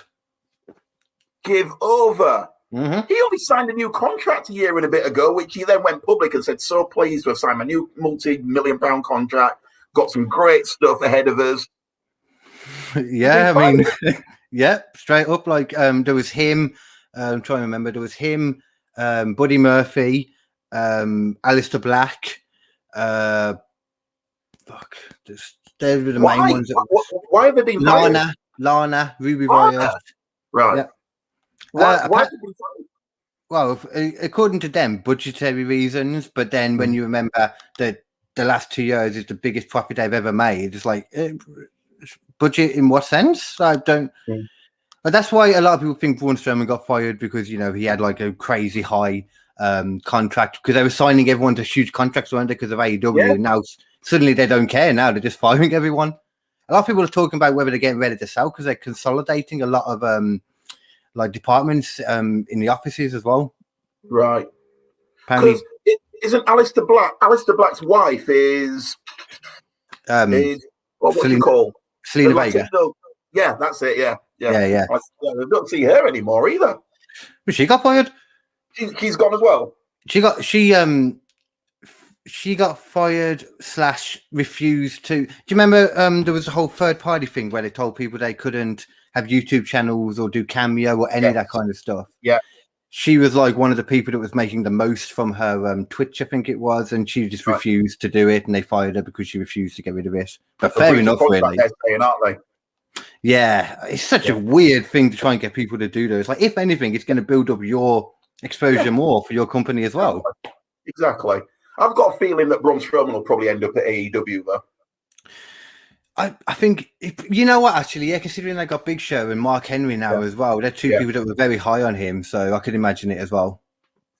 Give over. Mm-hmm. He only signed a new contract a year and a bit ago, which he then went public and said, so pleased to have signed my new multi-million-pound contract. Got some great stuff ahead of us. Yeah, I mean, straight up. Like, there was him. I'm trying to remember. There was him, Buddy Murphy, Aleister Black. They're the main ones. Why have they been Lana, Ruby Riott. Right. Yeah. Well, according to them, budgetary reasons. But then when you remember that the last 2 years is the biggest profit they've ever made, it's like, budget in what sense? I don't. But that's why a lot of people think Braun Strowman got fired, because he had like a crazy high contract, because they were signing everyone to huge contracts, weren't they, because of AEW. Yeah. Now suddenly they don't care. Now they're just firing everyone. A lot of people are talking about whether they're getting ready to sell because they're consolidating a lot of like departments in the offices as well. Right. Because isn't Alistair Black's wife is what's she called? Selena Vega. Yeah, that's it. Yeah. Yeah. I don't see her anymore either. But she got fired. She's gone as well. She got fired / refused to. Do you remember there was a whole third party thing where they told people they couldn't have YouTube channels or do Cameo or any of that kind of stuff? Yeah. She was like one of the people that was making the most from her Twitch, I think it was, and she just refused to do it, and they fired her because she refused to get rid of it. But fair enough, really. Saying, aren't they? Yeah, it's such a weird thing to try and get people to do those. Like, if anything, it's going to build up your exposure more for your company as well. Exactly. I've got a feeling that Braun Strowman will probably end up at AEW, though. I think, you know what, actually, considering they got Big Show and Mark Henry now as well, they're two people that were very high on him, so I could imagine it as well.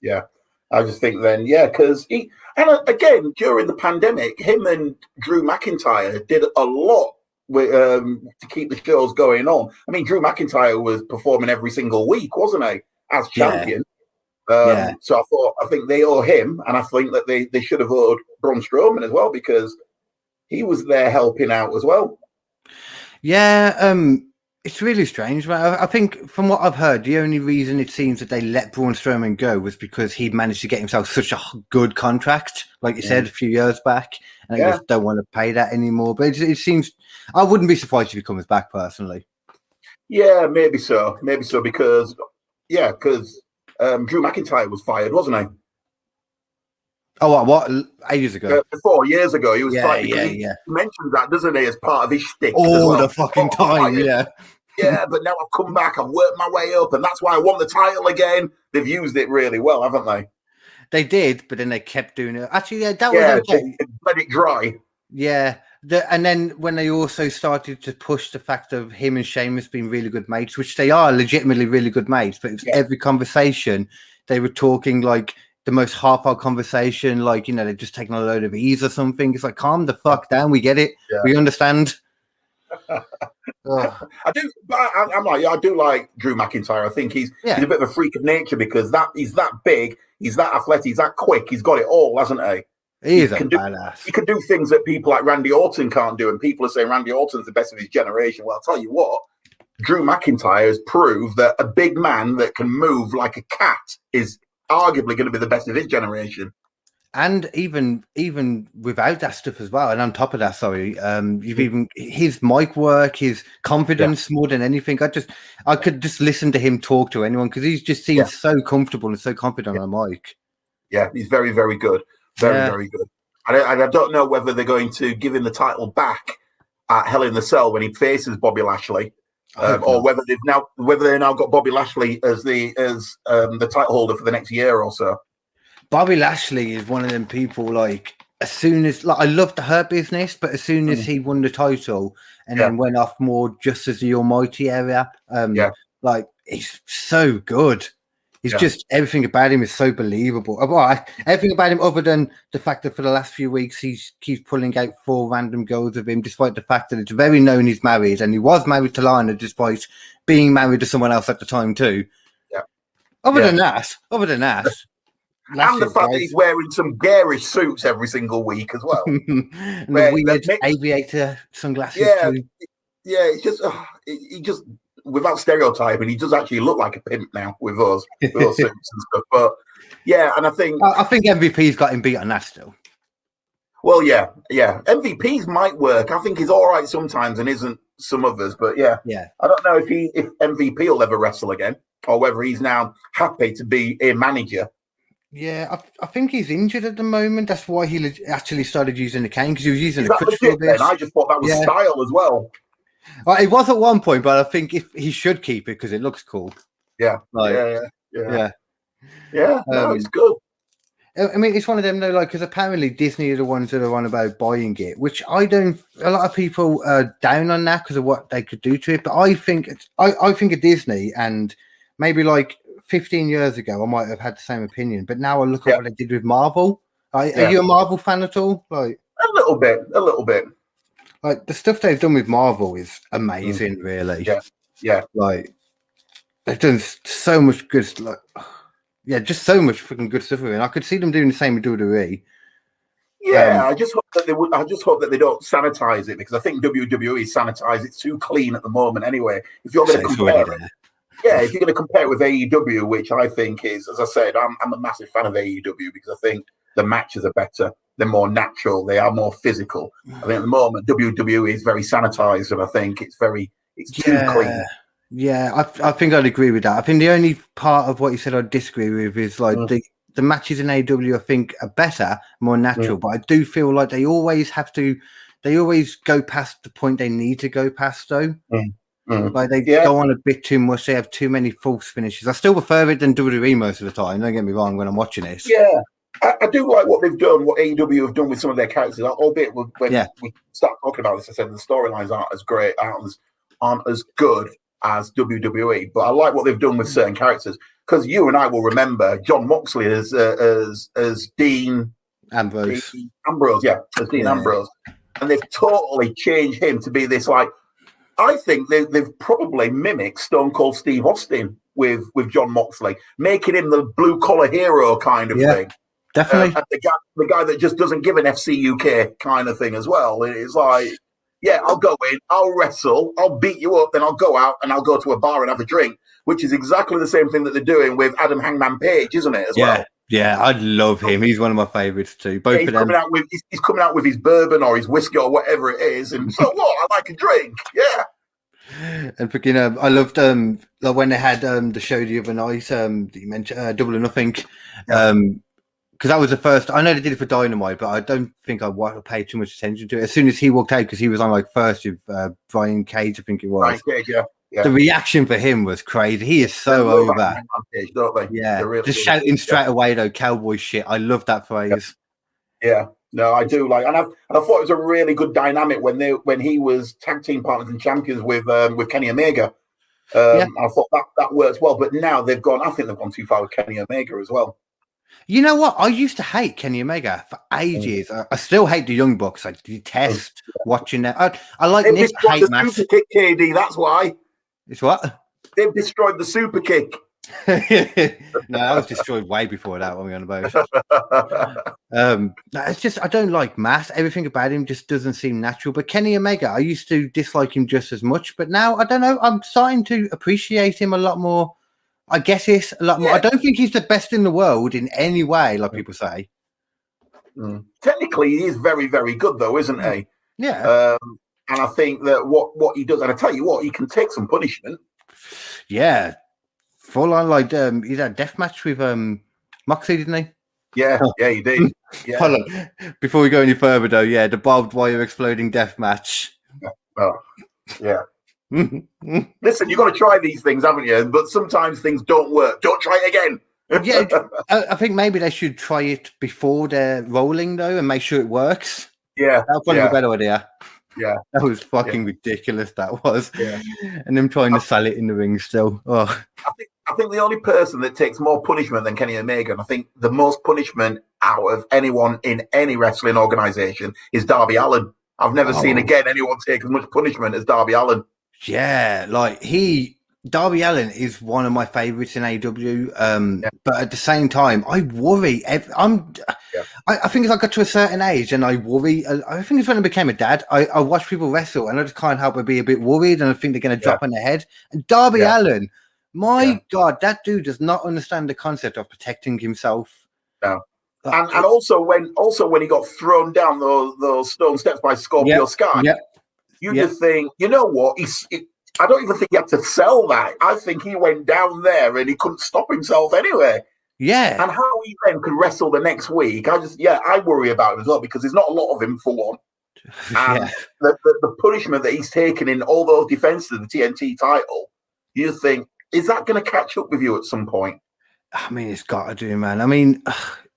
Yeah, I just think then, because again, during the pandemic, him and Drew McIntyre did a lot with, to keep the shows going on. I mean, Drew McIntyre was performing every single week, wasn't he, as champion? So I think they owe him, and I think that they should have owed Braun Strowman as well, because he was there helping out as well. Yeah, it's really strange. I think from what I've heard, the only reason it seems that they let Braun Strowman go was because he managed to get himself such a good contract, like you said, a few years back, and they just don't want to pay that anymore. But it seems, I wouldn't be surprised if he comes back personally. Yeah, maybe so, because Drew McIntyre was fired, wasn't he? Oh, what? Ages ago? 4 years ago, he was fired. He mentions that, doesn't he, as part of his shtick? All the fucking time, Yeah, but now I've come back, I've worked my way up, and that's why I won the title again. They've used it really well, haven't they? They did, but then they kept doing it. Actually, that was okay. Let it dry. Yeah. And then when they also started to push the fact of him and Sheamus being really good mates, which they are legitimately really good mates, but it was every conversation they were talking like the most heartfelt conversation, like, they're just taking a load of ease or something. It's like, calm the fuck down. We get it. Yeah. We understand. I do. I do like Drew McIntyre. I think he's a bit of a freak of nature because he's that big, he's that athletic, he's that quick. He's got it all, hasn't he? He is a badass. He can do things that people like Randy Orton can't do, and people are saying Randy Orton's the best of his generation. Well, I'll tell you what, Drew McIntyre has proved that a big man that can move like a cat is arguably going to be the best of his generation. And even without that stuff as well, and on top of that, you've even his mic work, his confidence more than anything. I could just listen to him talk to anyone because he just seems so comfortable and so confident on the mic. Yeah, he's very, very good. Very good. I don't know whether they're going to give him the title back at Hell in the Cell when he faces Bobby Lashley, or whether they've now got Bobby Lashley as the title holder for the next year or so. Bobby Lashley is one of them people. Like, as soon as I love the Hurt Business, but as soon as he won the title and then went off more just as the Almighty area, like, he's so good. He's just, everything about him is so believable. Everything about him, other than the fact that for the last few weeks he keeps pulling out 4 random girls of him, despite the fact that it's very known he's married, and he was married to Lana, despite being married to someone else at the time too. Yeah. Other than that, and the fact that he's wearing some garish suits every single week as well, and the weird aviator sunglasses too. Yeah, it's just he just. Without stereotyping, he does actually look like a pimp now with those suits and stuff. But and I think MVP's got him beat on that still. Well, yeah. MVPs might work. I think he's all right sometimes and isn't some others. But I don't know if MVP will ever wrestle again or whether he's now happy to be a manager. Yeah, I think he's injured at the moment. That's why he actually started using the cane, because he was using the crutch for a bit. I just thought that was style as well. Well, it was at one point, but I think if he should keep it because it looks cool. Yeah, no, it's good. I mean, it's one of them though, like, because apparently Disney are the ones that are on about buying it, which I don't. A lot of people are down on that because of what they could do to it, but I think I think of Disney, and maybe like 15 years ago, I might have had the same opinion, but now I look at what they did with Marvel. Are you a Marvel fan at all? Like a little bit. Like, the stuff they've done with Marvel is amazing, really. Yeah. Like, they've done so much good. Like, Yeah, just so much freaking good stuff with it. And I could see them doing the same with WWE. Yeah, I just hope that they would. I just hope that they don't sanitize it, because I think WWE sanitize it too clean at the moment. Anyway, if you're going to compare it, if you're going to compare it with AEW, which I think is, as I said, I'm a massive fan of AEW because I think the matches are better, they're more natural, they are more physical. I think at the moment WWE is very sanitized, and I think it's too clean. Yeah, I think I'd agree with that. I think the only part of what you said I disagree with is like the matches in AEW, I think, are better, more natural, but I do feel like they always go past the point they need to go past, though. Like they go on a bit too much. They have too many false finishes. I still prefer it than WWE most of the time. Don't get me wrong when I'm watching this. Yeah, I do like what they've done, what AEW have done with some of their characters. Albeit when we start talking about this, I said the storylines aren't as great, aren't as good as WWE. But I like what they've done with certain characters, because you and I will remember John Moxley as Dean Ambrose. As Dean Ambrose, and they've totally changed him to be this like. I think they've probably mimicked Stone Cold Steve Austin with John Moxley, making him the blue collar hero kind of thing. Definitely, and the guy that just doesn't give an FC UK kind of thing as well. It's like, yeah, I'll go in, I'll wrestle, I'll beat you up, then I'll go out and I'll go to a bar and have a drink, which is exactly the same thing that they're doing with Adam Hangman Page, isn't it? As well. Yeah, I love him. He's one of my favourites too. Both of them. He's coming out with his bourbon or his whiskey or whatever it is, and so what? I like a drink. Yeah. And freaking, I loved like when they had the show the other night. That you mentioned Double or Nothing, because that was the first. I know they did it for Dynamite, but I don't think I paid too much attention to it. As soon as he walked out, because he was on like first with Brian Cage, I think it was. Brian Cage, yeah. The reaction for him was crazy. He is so over. Page, don't they? Yeah, really just shouting straight away though, cowboy shit. I love that phrase. Yeah. No, I do like, and I thought it was a really good dynamic when he was tag team partners and champions with Kenny Omega. I thought that works well, but now I think they've gone too far with Kenny Omega as well. You know what? I used to hate Kenny Omega for ages. I still hate the Young Bucks. I detest watching that. I like Nick hate match. Super kick, KD. That's why. It's what? They've destroyed the super kick. No, that was destroyed way before that one. We're on about. It's just I don't like Matt. Everything about him just doesn't seem natural. But Kenny Omega, I used to dislike him just as much, but now I don't know. I'm starting to appreciate him a lot more. I guess it's a lot more. I don't think he's the best in the world in any way, like people say. Technically, he is very, very good, though, isn't he? Yeah. And I think that what he does, and I tell you what, he can take some punishment. Yeah. Full on, like, he had a death match with Moxley, didn't he? Yeah, he did. Yeah. Hold on. Before we go any further, though, the barbed wire exploding death match. Oh, yeah. Listen, you've got to try these things, haven't you? But sometimes things don't work. Don't try it again. I think maybe they should try it before they're rolling, though, and make sure it works. Yeah. That's probably a better idea. Yeah. That was fucking ridiculous, that was. Yeah. And them trying to sell it in the ring still. Oh. I think the only person that takes more punishment than Kenny Omega, and I think the most punishment out of anyone in any wrestling organization, is Darby Allin. I've never seen again anyone take as much punishment as Darby Allin. Yeah, like Darby Allin is one of my favorites in AEW. But at the same time, I worry. I think as I got to a certain age, and I worry. I think it's when I became a dad. I watch people wrestle, and I just can't help but be a bit worried, and I think they're going to drop on their head. And Darby Allin, my God, that dude does not understand the concept of protecting himself. No. And also when he got thrown down those stone steps by Scorpio Sky, you just think, you know what? I don't even think he had to sell that. I think he went down there and he couldn't stop himself anyway. Yeah. And how he then could wrestle the next week, I worry about him as well, because there's not a lot of him for one. And the punishment that he's taken in all those defenses of the TNT title, you just think, is that going to catch up with you at some point? I mean, it's got to do, man. I mean,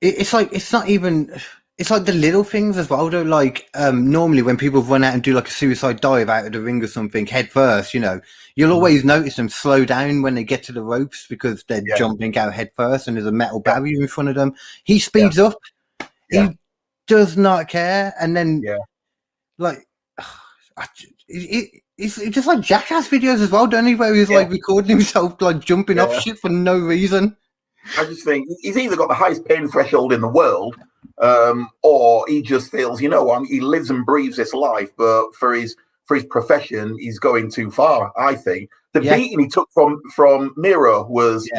it's like the little things as well, though. Like normally when people run out and do like a suicide dive out of the ring or something head first, you'll always notice them slow down when they get to the ropes because they're jumping out head first and there's a metal barrier in front of them. He speeds up. He does not care. And then it's just like Jackass videos as well, don't he? Where he's like recording himself like jumping off shit for no reason. I just think he's either got the highest pain threshold in the world, or he just feels, you know what, he lives and breathes this life, but for his profession, he's going too far. I think the beating he took from Miro was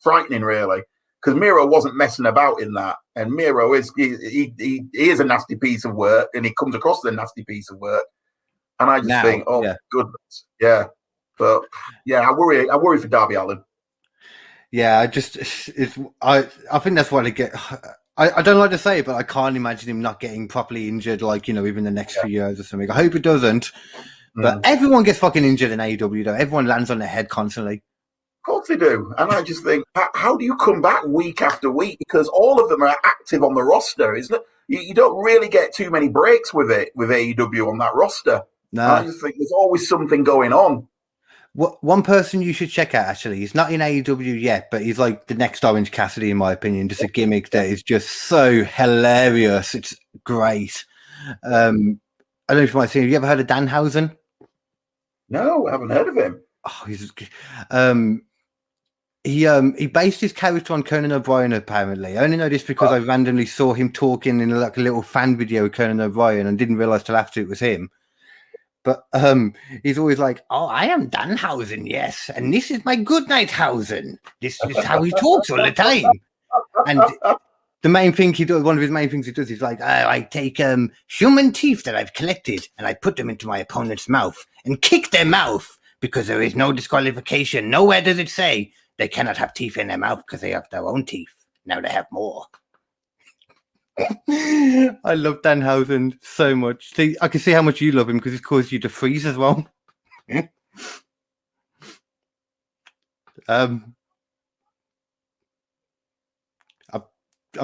frightening, really, because Miro wasn't messing about in that, and Miro is he is a nasty piece of work, and he comes across as a nasty piece of work, and I just think, goodness, but I worry for Darby Allin. Yeah, I think that's why they get. I don't like to say it, but I can't imagine him not getting properly injured, like, you know, within the next few years or something. I hope it doesn't. But everyone gets fucking injured in AEW, though. Everyone lands on their head constantly. Of course they do. And I just think, how do you come back week after week? Because all of them are active on the roster, isn't it? You don't really get too many breaks with AEW on that roster. No. I just think there's always something going on. One person you should check out, actually, he's not in AEW yet, but he's like the next Orange Cassidy, in my opinion. Just a gimmick that is just so hilarious. It's great. I don't know if you might see him. Have you ever heard of Dan Hausen? No, I haven't heard of him. Oh, he based his character on Conan O'Brien, apparently. I only know this because I randomly saw him talking in like a little fan video of Conan O'Brien and didn't realize till after it was him. But he's always like, "Oh, I am Danhausen, yes, and this is my goodnight Hausen. This is how he talks all the time." And the main thing he does, one of his main things he does, is like, "I take human teeth that I've collected and I put them into my opponent's mouth and kick their mouth because there is no disqualification. Nowhere does it say they cannot have teeth in their mouth because they have their own teeth. Now they have more." I love Danhausen so much. See, I can see how much you love him because he's caused you to freeze as well. I'm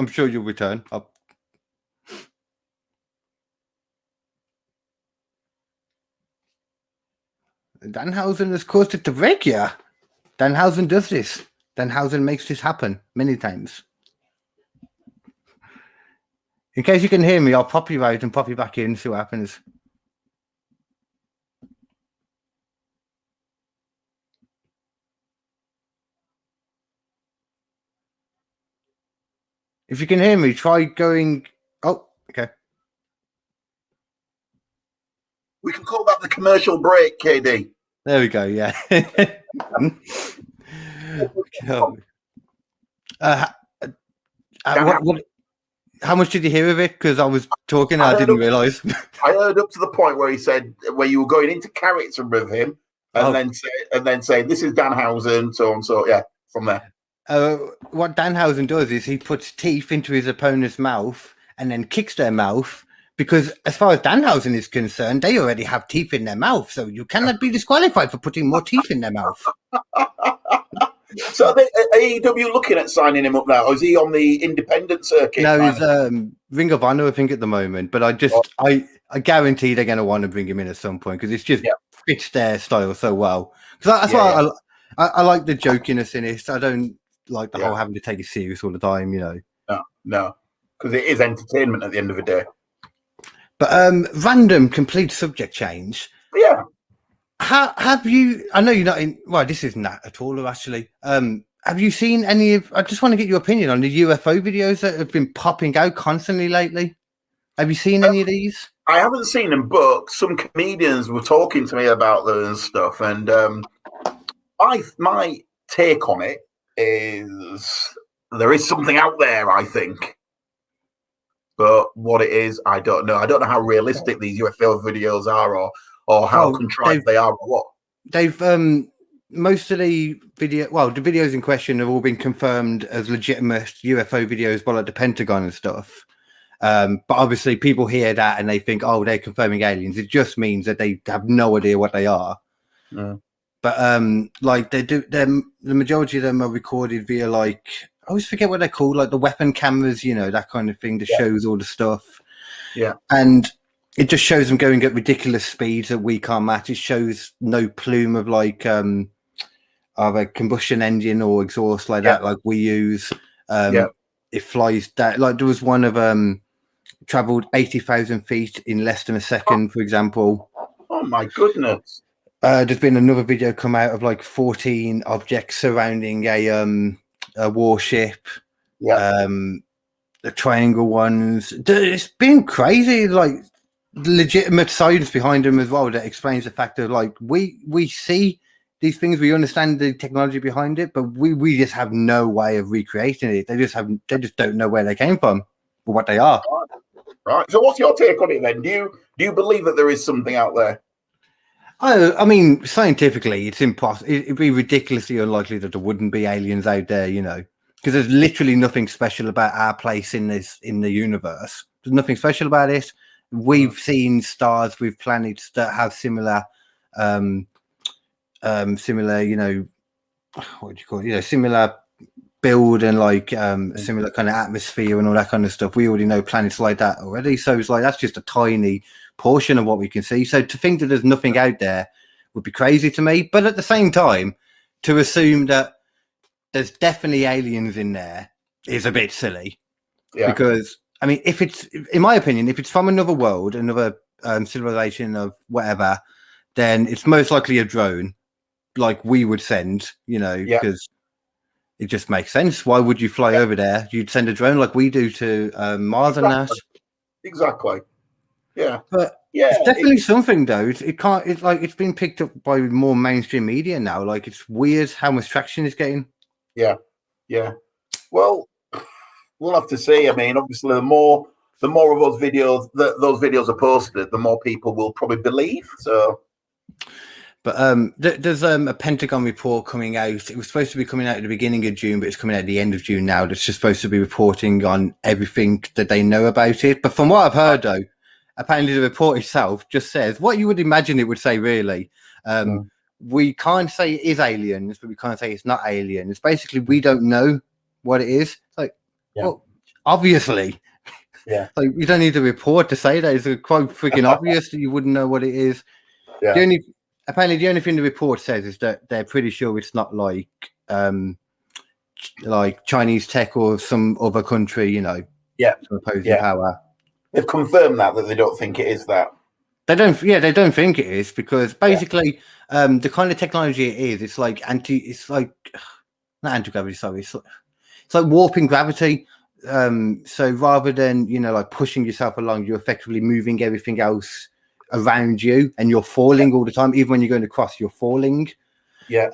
sure you'll return. Danhausen has caused it to break, yeah. Danhausen does this. Danhausen makes this happen many times. In case you can hear me, I'll pop you out and pop you back in, see what happens. If you can hear me, try going... Oh, okay. We can call that the commercial break, KD. There we go, yeah. How much did you hear of it? Because I was talking, I didn't realise. I heard up to the point where he said, where you were going into character with him, and then say, "This is Danhausen," so on. So yeah, from there. What Danhausen does is he puts teeth into his opponent's mouth and then kicks their mouth. Because as far as Danhausen is concerned, they already have teeth in their mouth, so you cannot be disqualified for putting more teeth in their mouth. So are AEW looking at signing him up now? Or is he on the independent circuit? No, he's Ring of Honor, I think, at the moment. But I guarantee they're going to want to bring him in at some point because it's just fits their style so well. Because that's why I like the jokiness in it. I don't like the whole having to take it serious all the time, you know. No, because it is entertainment at the end of the day. But random, complete subject change. Yeah. Have you? I know you're not in. Well, this isn't that at all, actually. Have you seen any of? I just want to get your opinion on the UFO videos that have been popping out constantly lately. Have you seen any of these? I haven't seen them, but some comedians were talking to me about them and stuff. And my take on it is there is something out there, I think. But what it is, I don't know. I don't know how realistic these UFO videos are, or how contrived they are, or what. They've most of the videos in question have all been confirmed as legitimate UFO videos by like the Pentagon and stuff. But obviously, people hear that and they think, "Oh, they're confirming aliens." It just means that they have no idea what they are. Mm. But like they do, the majority of them are recorded via like. I always forget what they're called, like the weapon cameras, you know, that kind of thing that shows all the stuff. Yeah. And it just shows them going at ridiculous speeds that we can't match. It shows no plume of like of a combustion engine or exhaust like that, like we use. It flies down. Like there was one of traveled 80,000 feet in less than a second, for example. Oh my goodness. There's been another video come out of like 14 objects surrounding a warship. Yeah. The triangle ones. It's been crazy, like legitimate science behind them as well that explains the fact that like we see these things, we understand the technology behind it, but we just have no way of recreating it. They just don't know where they came from or what they are. Right. So what's your take on it then? Do you believe that there is something out there? I mean, scientifically, it's impossible. It'd be ridiculously unlikely that there wouldn't be aliens out there, you know, because there's literally nothing special about our place in the universe. There's nothing special about it. We've seen stars with planets that have similar, you know, what do you call it? You know, similar build and like similar kind of atmosphere and all that kind of stuff. We already know planets like that already. So it's like that's just a tiny portion of what we can see. So to think that there's nothing out there would be crazy to me. But at the same time, to assume that there's definitely aliens in there is a bit silly. Yeah. Because I mean, if it's, in my opinion, if it's from another world, another civilization of whatever, then it's most likely a drone like we would send, you know, because it just makes sense. Why would you fly over there? You'd send a drone like we do to Mars and that. Exactly. Yeah. But it's definitely something though. It can't, it's like, it's been picked up by more mainstream media now. Like it's weird how much traction it's getting. Yeah. Yeah. Well, we'll have to see. I mean, obviously the more of those videos are posted, the more people will probably believe. So but there's a Pentagon report coming out. It was supposed to be coming out at the beginning of June, but it's coming out at the end of June now. That's just supposed to be reporting on everything that they know about it. But from what I've heard, though, apparently the report itself just says what you would imagine it would say, really. We can't say it is aliens, but we can't say it's not aliens. Basically, we don't know what it is. Like, well, obviously. Yeah. Like, you don't need a report to say that. It's quite freaking obvious that you wouldn't know what it is. Yeah. Apparently, the only thing the report says is that they're pretty sure it's not like Chinese tech or some other country, you know, some opposing power. They've confirmed that they don't think it is that. They don't think it is because basically the kind of technology it is, it's like not anti-gravity, sorry. It's like warping gravity. So rather than, you know, like pushing yourself along, you're effectively moving everything else around you and you're falling all the time. Even when you're going to cross, you're falling. Yeah.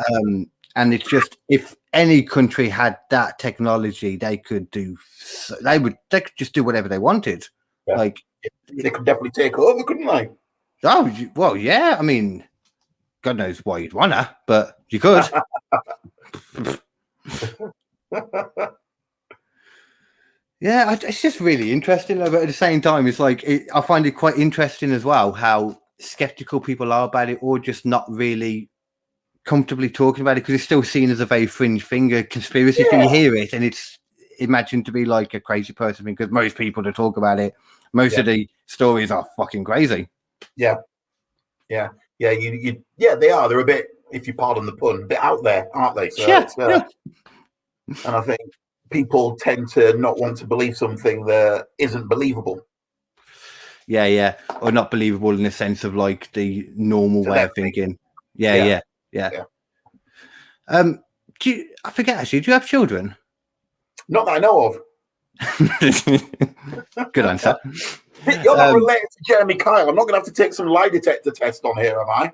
And it's just, if any country had that technology, they could just do whatever they wanted. Yeah. Like they could definitely take over, couldn't they? Oh, well, yeah. I mean, God knows why you'd wanna, but you could. Yeah, it's just really interesting. But at the same time, it's like I find it quite interesting as well how skeptical people are about it, or just not really comfortably talking about it because it's still seen as a very fringe thing, a conspiracy thing. You hear it, and it's imagined to be like a crazy person thing because most people that talk about it, most of the stories are fucking crazy. Yeah. They are. They're a bit, if you pardon the pun, a bit out there, aren't they? So and I think people tend to not want to believe something that isn't believable. Yeah, or not believable in the sense of like the normal way of thinking. Yeah. I forget actually. Do you have children? Not that I know of. Good answer. You're not related to Jeremy Kyle. I'm not going to have to take some lie detector test on here, am I?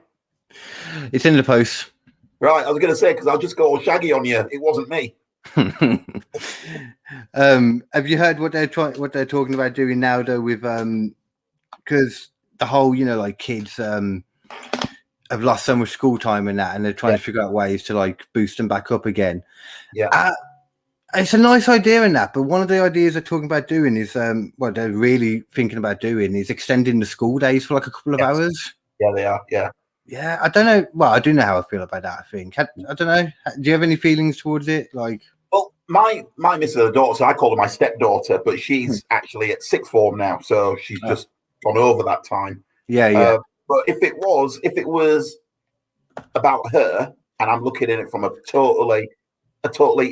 It's in the post. Right, I was going to say, because I'll just go all shaggy on you. It wasn't me. Have you heard what they're talking about doing now, though, with because the whole, you know, like kids have lost so much school time and that, and they're trying to figure out ways to like boost them back up again. Yeah. It's a nice idea in that, but one of the ideas they're talking about doing is what they're really thinking about doing is extending the school days for like a couple of hours. Yeah, they are. Yeah, I don't know. Well, I do know how I feel about that. I think I don't know. Do you have any feelings towards it? Like, well, my missus' daughter, so I call her my stepdaughter, but she's actually at sixth form now, so she's just gone over that time. Yeah. But if it was about her, and I'm looking at it from a totally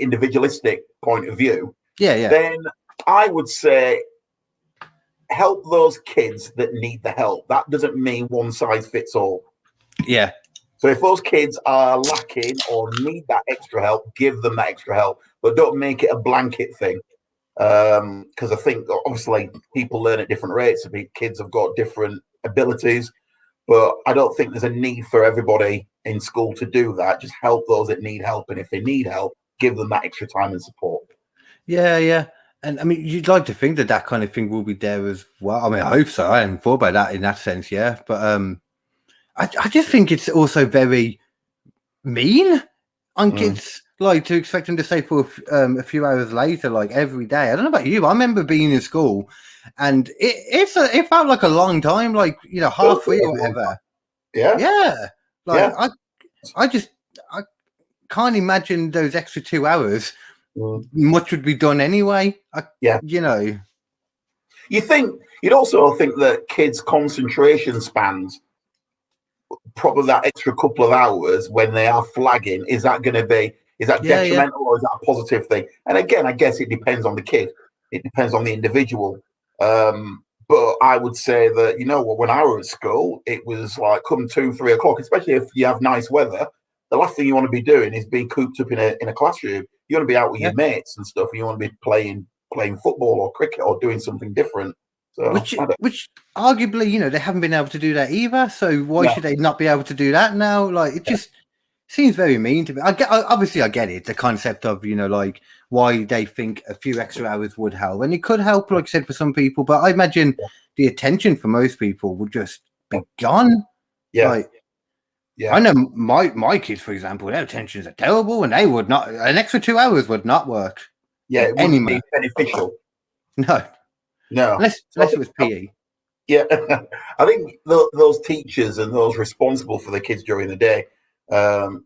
individualistic point of view, then I would say help those kids that need the help. That doesn't mean one size fits all. Yeah. So if those kids are lacking or need that extra help, give them that extra help. but don't make it a blanket thing. Because I think obviously people learn at different rates. Kids have got different abilities, but I don't think there's a need for everybody in school to do that. Just help those that need help, and if they need help, give them that extra time and support. Yeah. And I mean, you'd like to think that kind of thing will be there as well. I mean, I hope so. I hadn't thought about that in that sense, yeah. But I just think it's also very mean on kids, like to expect them to stay for a few hours later, like every day. I don't know about you. I remember being in school, and it felt like a long time, like half three or whatever. Yeah. Like I can't imagine those extra 2 hours. Much would be done anyway. You'd also think that kids' concentration spans, probably that extra couple of hours when they are flagging, is that detrimental or is that a positive thing? And again, I guess it depends on the kid. It depends on the individual. But I would say that, when I was at school, it was like come 2-3 o'clock, especially if you have nice weather. The last thing you want to be doing is being cooped up in a classroom. You want to be out with your mates and stuff. And you want to be playing football or cricket or doing something different. So, which arguably, they haven't been able to do that either. So why should they not be able to do that now? Like, it just seems very mean to me. I get it. The concept of, like why they think a few extra hours would help, and it could help, like I said, for some people. But I imagine the attention for most people would just be gone. Yeah. I know my kids, for example, their attentions are terrible, and they would not. An extra 2 hours would not work. Yeah, it wouldn't be beneficial. No. Unless it was PE. Yeah, I think those teachers and those responsible for the kids during the day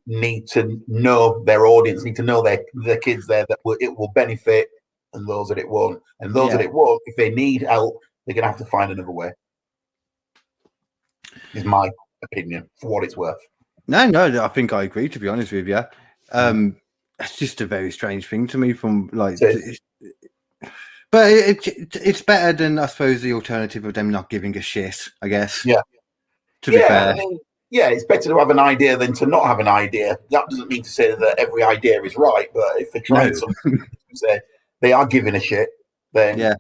need to know their audience, need to know their kids there that it will benefit, and those that it won't. And those that it won't, if they need help, they're going to have to find another way. Is my opinion, for what it's worth. No, I think I agree, to be honest with you. It's just a very strange thing to me from like... But it's better than, I suppose, the alternative of them not giving a shit, I guess. Yeah. To be fair. I mean, it's better to have an idea than to not have an idea. That doesn't mean to say that every idea is right, but if they're trying something, say they are giving a shit, then that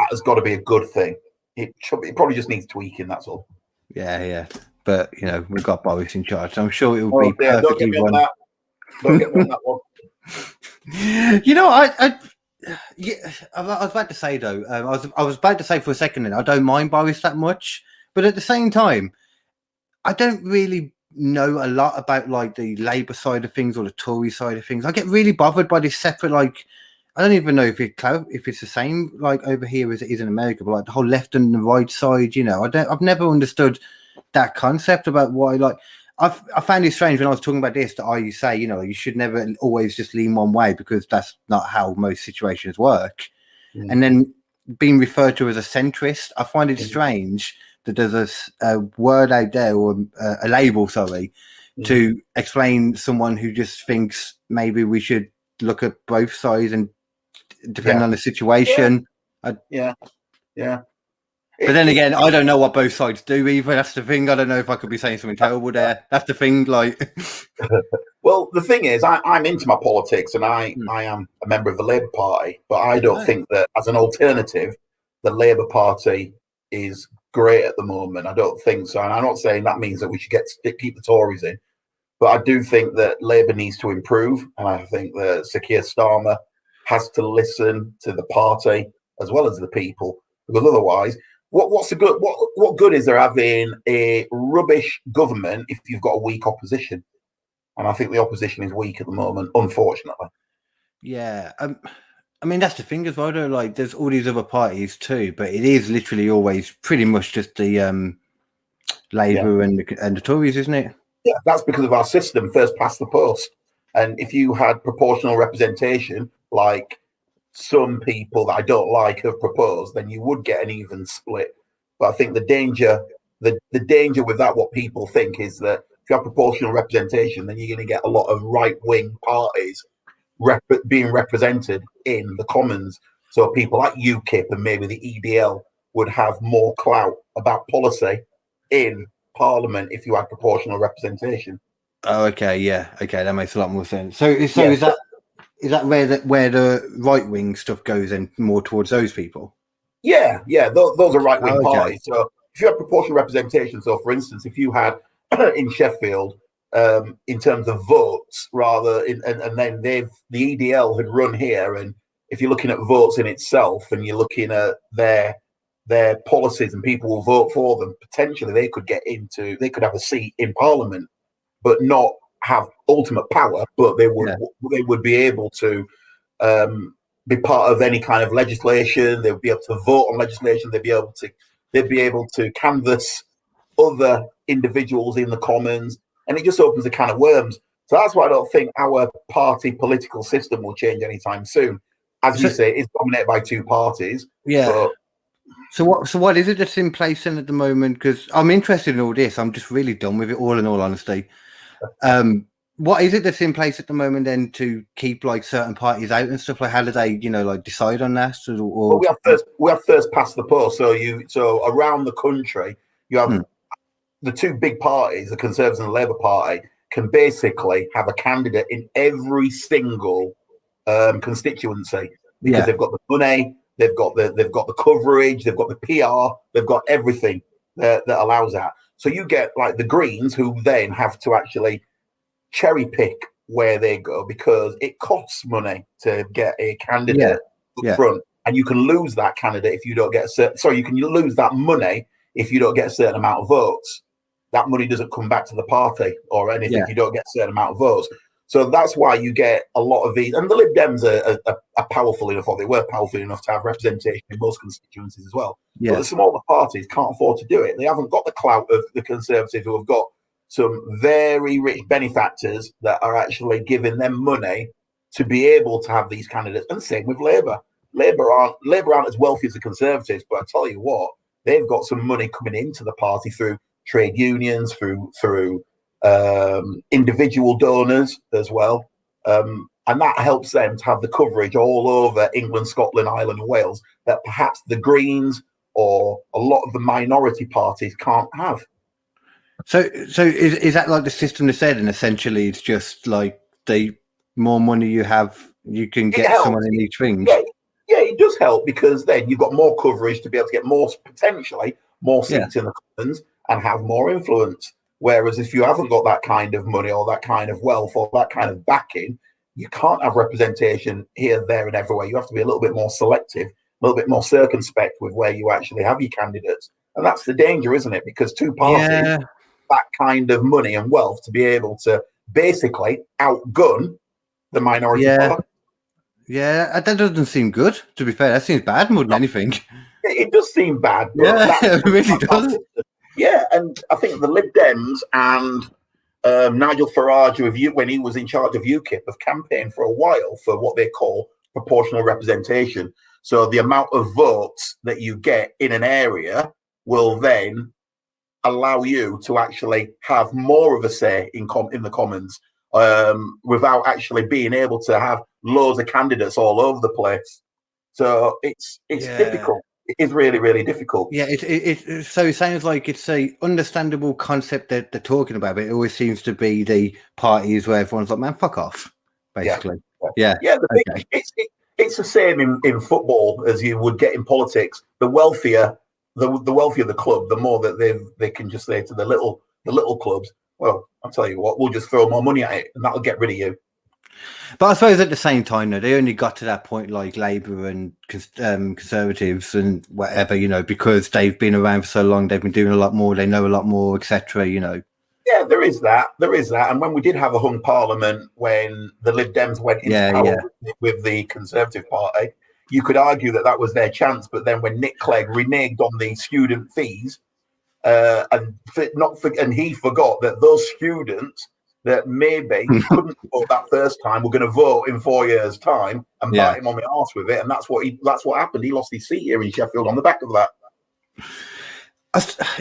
has got to be a good thing. It probably just needs tweaking, that's all. Yeah. But, we've got Boris in charge, so I'm sure it will be perfectly run. Don't get me on that one. I was about to say though. I was about to say for a second that I don't mind Boris that much, but at the same time, I don't really know a lot about like the Labour side of things or the Tory side of things. I get really bothered by this separate like. I don't even know if it's the same like over here as it is in America, but like the whole left and the right side. I've never understood that concept about why like. I found it strange when I was talking about this that you say, you should never always just lean one way because that's not how most situations work. And then being referred to as a centrist, I find it strange that there's a word out there or a label, to explain someone who just thinks maybe we should look at both sides and depending on the situation. Yeah. But then again, I don't know what both sides do either. That's the thing. I don't know if I could be saying something terrible there. That's the thing. Like, well, the thing is, I'm into my politics, and I am a member of the Labour Party. But I don't think that, as an alternative, the Labour Party is great at the moment. I don't think so. And I'm not saying that means that we should keep the Tories in, but I do think that Labour needs to improve, and I think that Sir Keir Starmer has to listen to the party as well as the people, because otherwise. What's the good? What good is there having a rubbish government if you've got a weak opposition? And I think the opposition is weak at the moment, unfortunately. Yeah, I mean that's the thing as well. Though, like, there's all these other parties too, but it is literally always pretty much just the Labour and the Tories, isn't it? Yeah, that's because of our system, first past the post. And if you had proportional representation, like some people that I don't like have proposed, then you would get an even split. But I think the danger with that, what people think, is that if you have proportional representation, then you're going to get a lot of right-wing parties being represented in the Commons. So people like UKIP and maybe the EDL would have more clout about policy in Parliament if you had proportional representation. Oh, okay, yeah, okay, that makes a lot more sense. So is that where the right wing stuff goes and more towards those people? Yeah. Those are right wing Okay. parties. So if you have proportional representation, so for instance, if you had in Sheffield, in terms of votes, and then the EDL had run here, and if you're looking at votes in itself, and you're looking at their policies, and people will vote for them, potentially they could have a seat in Parliament, but not have ultimate power. But they would be able to be part of any kind of legislation. They would be able to vote on legislation. They'd be able to canvass other individuals in the Commons, and it just opens a can of worms. So that's why I don't think our party political system will change anytime soon. As you say, it's dominated by two parties. Yeah. But so what is it that's in place then at the moment? Because I'm interested in all this. I'm just really done with it all, in all honesty. What is it that's in place at the moment then to keep like certain parties out and stuff? Like, how do they, like decide on that? Or we have first past the post. So around the country, you have the two big parties, the Conservatives and the Labour Party, can basically have a candidate in every single constituency, because they've got the money, they've got the coverage, they've got the PR, they've got everything that allows that. So you get like the Greens, who then have to actually cherry pick where they go, because it costs money to get a candidate up front, and you can lose that candidate if you don't get you can lose that money if you don't get a certain amount of votes. That money doesn't come back to the party or anything if you don't get a certain amount of votes. So that's why you get a lot of these, and the Lib Dems are powerful enough, or they were powerful enough to have representation in most constituencies as well. But the smaller parties can't afford to do it. They haven't got the clout of the Conservatives, who have got some very rich benefactors that are actually giving them money to be able to have these candidates. And same with Labour. Labour aren't as wealthy as the Conservatives, but I tell you what, they've got some money coming into the party through trade unions, through individual donors as well. And that helps them to have the coverage all over England, Scotland, Ireland, and Wales that perhaps the Greens or a lot of the minority parties can't have. So is that like the system they said, and essentially it's just like the more money you have, you can get someone in each thing? Yeah, it does help, because then you've got more coverage to be able to get potentially more seats in the Commons and have more influence. Whereas if you haven't got that kind of money or that kind of wealth or that kind of backing, you can't have representation here, there, and everywhere. You have to be a little bit more selective, a little bit more circumspect with where you actually have your candidates. And that's the danger, isn't it? Because two parties, that kind of money and wealth to be able to basically outgun the minority party. Yeah, that doesn't seem good, to be fair. That seems bad more than anything. It does seem bad. But it really does. Yeah, and I think the Lib Dems and Nigel Farage, when he was in charge of UKIP, have campaigned for a while for what they call proportional representation. So the amount of votes that you get in an area will then allow you to actually have more of a say in the Commons, without actually being able to have loads of candidates all over the place. So it's difficult. It is really, really difficult. Yeah, so it sounds like it's a understandable concept that they're talking about, but it always seems to be the parties where everyone's like, man, fuck off, basically. Yeah. It's the same in football as you would get in politics. The wealthier the club, the more that they can just say to the little clubs, well, I'll tell you what, we'll just throw more money at it, and that'll get rid of you. But I suppose at the same time, though, they only got to that point, like Labour and Conservatives and whatever, because they've been around for so long, they've been doing a lot more, they know a lot more, etc. Yeah, there is that. And when we did have a hung parliament, when the Lib Dems went into power with the Conservative Party, you could argue that was their chance. But then when Nick Clegg reneged on the student fees, and he forgot that those students that maybe couldn't vote that first time were going to vote in 4 years' time, and bite him on the arse with it, and that's what happened. He lost his seat here in Sheffield on the back of that.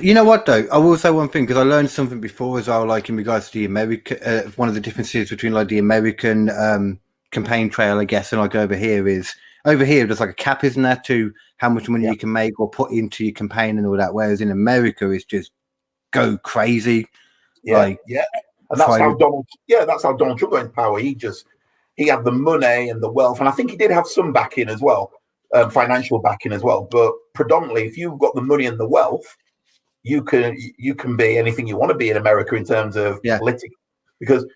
You know what, though? I will say one thing, because I learned something before as well, like in regards to the American, one of the differences between like the American campaign trail, I guess, and like over here there's like a cap, isn't there, to how much money you can make or put into your campaign and all that, whereas in America it's just go crazy. And that's how Donald Trump got into power. He he had the money and the wealth, and I think he did have some backing as well, financial backing as well. But predominantly, if you've got the money and the wealth, you can be anything you want to be in America in terms of politics. Because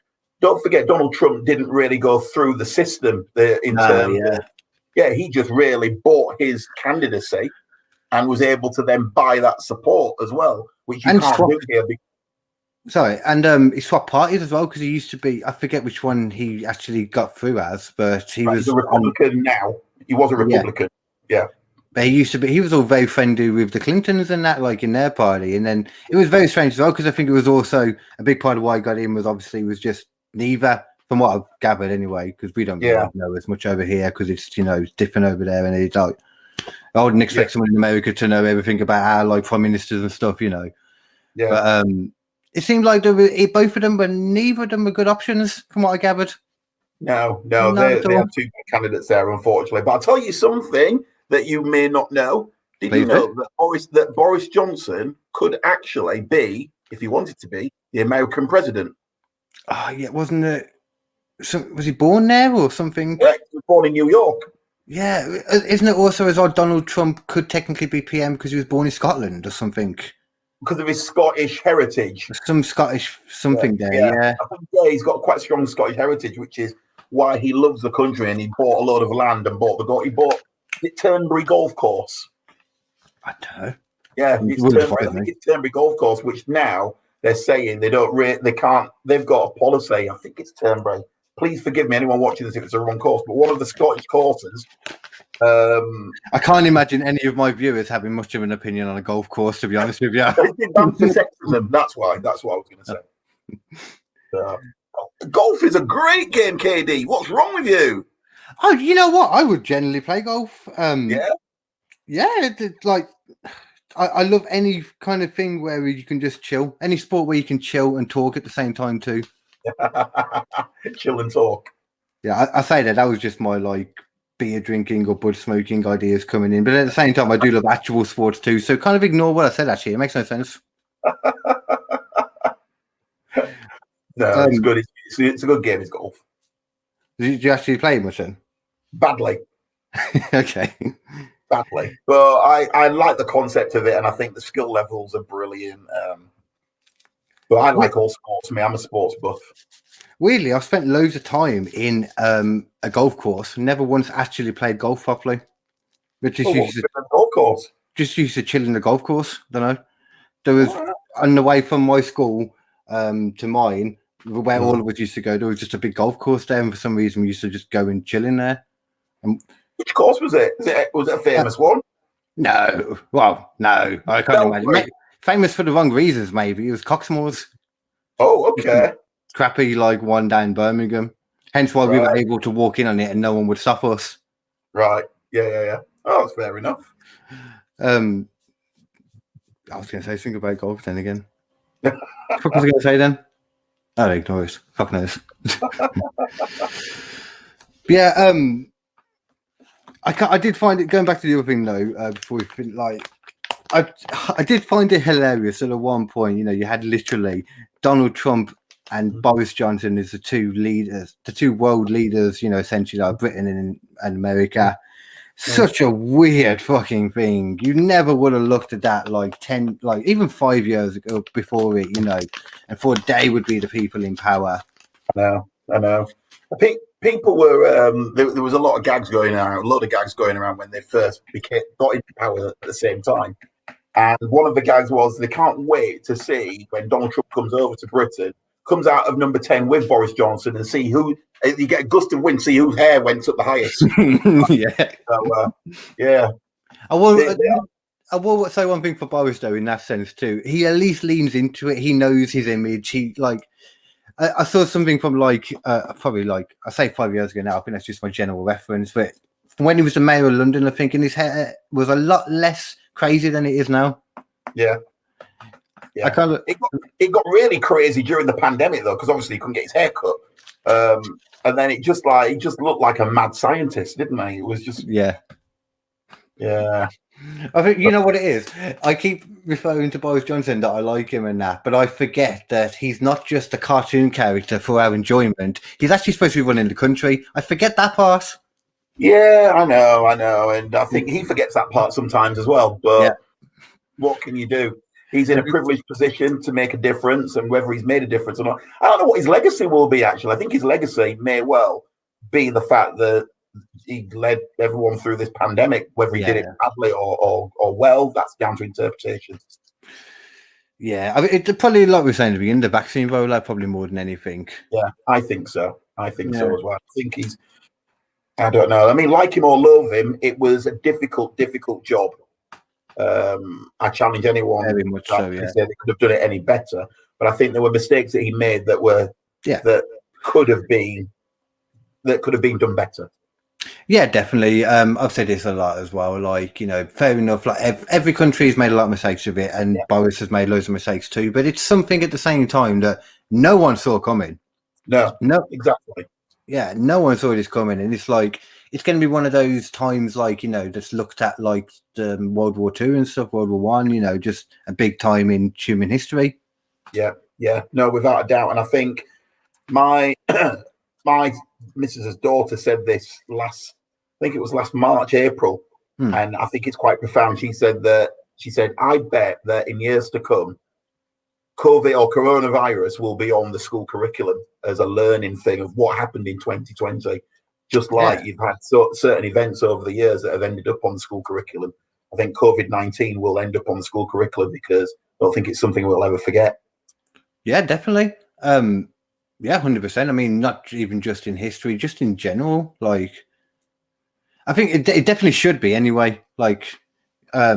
don't forget, Donald Trump didn't really go through the system in terms of, he just really bought his candidacy and was able to then buy that support as well, which you can't do here. Sorry, and he swapped parties as well, because he used to be, I forget which one he actually got through as, but he's a Republican now. He was a Republican, yeah. But he was all very friendly with the Clintons and that, like in their party. And then it was very strange as well, because I think it was also a big part of why I got in was just neither, from what I've gathered anyway, because we don't really know as much over here, because it's, it's different over there. And it's like, I wouldn't expect someone in America to know everything about our like prime ministers and stuff, Yeah. But it seemed like both of them, but neither of them were good options, from what I gathered. No, they have two candidates there, unfortunately. But I'll tell you something that you may not know. Did you know that Boris Johnson could actually be, if he wanted to be, the American president? Oh, yeah, wasn't it? Was he born there or something? Yeah, he was born in New York. Yeah, isn't it also as odd Donald Trump could technically be PM because he was born in Scotland or something? Because of his Scottish heritage. Some Scottish something there, yeah. I think, he's got quite strong Scottish heritage, which is why he loves the country, and he bought a lot of land and bought the Turnberry Golf Course. I don't know. Yeah, it's Turnberry Golf Course, which now they're saying they've got a policy. I think it's Turnberry. Please forgive me, anyone watching this, if it's the wrong course, but one of the Scottish courses. I can't imagine any of my viewers having much of an opinion on a golf course, to be honest with you. That's the sexism. That's why I was going to say. Golf is a great game, KD. What's wrong with you? Oh, you know what? I would generally play golf. Like I love any kind of thing where you can just chill. Any sport where you can chill and talk at the same time too. Chill and talk. Yeah, I say that was just my like beer drinking or bud smoking ideas coming in. But at the same time, I do love actual sports too. So kind of ignore what I said, actually. It makes no sense. No, it's good. It's a good game. It's golf. Did you actually play much then? Badly. Okay. Badly. But I like the concept of it, and I think the skill levels are brilliant. But I like all sports. I'm a sports buff. Weirdly, I've spent loads of time in a golf course. Never once actually played golf properly. But just used to, golf course. Just used to chill in the golf course. I don't know. There was on the way from my school to mine, where all of us used to go. There was just a big golf course there, and for some reason we used to just go and chill in there. Which course was it? Was it a famous one? No. Well, no. I can't imagine. Famous for the wrong reasons, maybe. It was Coxmore's. Oh, okay. Crappy, like one down in Birmingham. Hence why we were able to walk in on it and no one would stop us. Right. Yeah. Oh, that's fair enough. I was going to say something about golf then again. What was I going to say then? Oh, ignore it. Fuck knows. Yeah, I did find it, going back to the other thing though, before we finish, like, I did find it hilarious at one point. You had literally Donald Trump and Boris Johnson as the two world leaders, essentially like Britain and America. Such a weird fucking thing. You never would have looked at that even 5 years ago before it, and thought they would be the people in power. I know. I think people were there was a lot of gags going around when they first got into power at the same time. And one of the gags was they can't wait to see when Donald Trump comes over to Britain, comes out of number 10 with Boris Johnson, and see who you get a gust of wind, see whose hair went up the highest. Yeah. I will say one thing for Boris though, in that sense too. He at least leans into it. He knows his image. I saw something from probably I say 5 years ago now. I think that's just my general reference. But when he was the mayor of London, I think his hair was a lot less crazy than it is now. Yeah. It got really crazy during the pandemic though, because obviously he couldn't get his hair cut. And then he just looked like a mad scientist, didn't he? It was just Yeah. I think you know what it is. I keep referring to Boris Johnson that I like him and that, but I forget that he's not just a cartoon character for our enjoyment. He's actually supposed to be running the country. I forget that part. Yeah, I know, and I think he forgets that part sometimes as well. But what can you do? He's in a privileged position to make a difference, and whether he's made a difference or not, I don't know what his legacy will be. Actually, I think his legacy may well be the fact that he led everyone through this pandemic. Whether he did it badly or well, that's down to interpretation. Yeah, I mean, it's probably like we were saying at the beginning, the vaccine rollout probably more than anything. Yeah, I think so. I think so as well. I think he's. I don't know. I mean, like him or love him, it was a difficult job. I challenge anyone very much so, to say they could have done it any better. But I think there were mistakes that he made that were that could have been done better. Yeah, definitely. I've said this a lot as well. Like, you know, fair enough. Like every country has made a lot of mistakes of it, and Boris has made loads of mistakes too. But it's something at the same time that no one saw coming. No, exactly. Yeah, no one saw this coming, and it's like it's going to be one of those times, like, you know, that's looked at like the World War II and stuff, World War One. You know, just a big time in human history. Yeah, no, without a doubt. And I think my missus's daughter said this last March, April, and I think it's quite profound. She said, I bet that in years to come, COVID or coronavirus will be on the school curriculum as a learning thing of what happened in 2020. Just like you've had certain events over the years that have ended up on the school curriculum. I think COVID-19 will end up on the school curriculum because I don't think it's something we'll ever forget. Yeah, definitely. 100%. I mean, not even just in history, just in general. Like, I think it definitely should be anyway. Like, I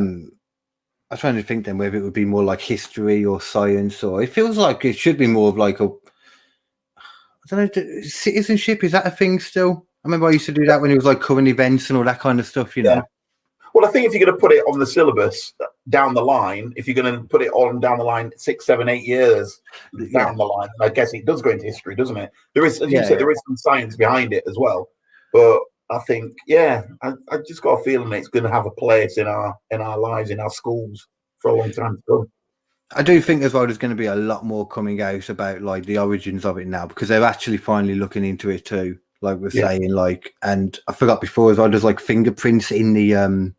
was trying to think then whether it would be more like history or science, or it feels like it should be more of like I don't know, citizenship. Is that a thing still? I remember I used to do that when it was like current events and all that kind of stuff, you know? Well, I think if you're going to put it on the syllabus down the line, if you're going to put it on down the line 6, 7, 8 years down the line, I guess it does go into history, doesn't it? There is, as you said, there is some science behind it as well. But I think, I just got a feeling it's going to have a place in our lives, in our schools for a long time to come. I do think as well there's going to be a lot more coming out about like the origins of it now, because they're actually finally looking into it too. Like we're saying, like, and I forgot before as well, there's like fingerprints in the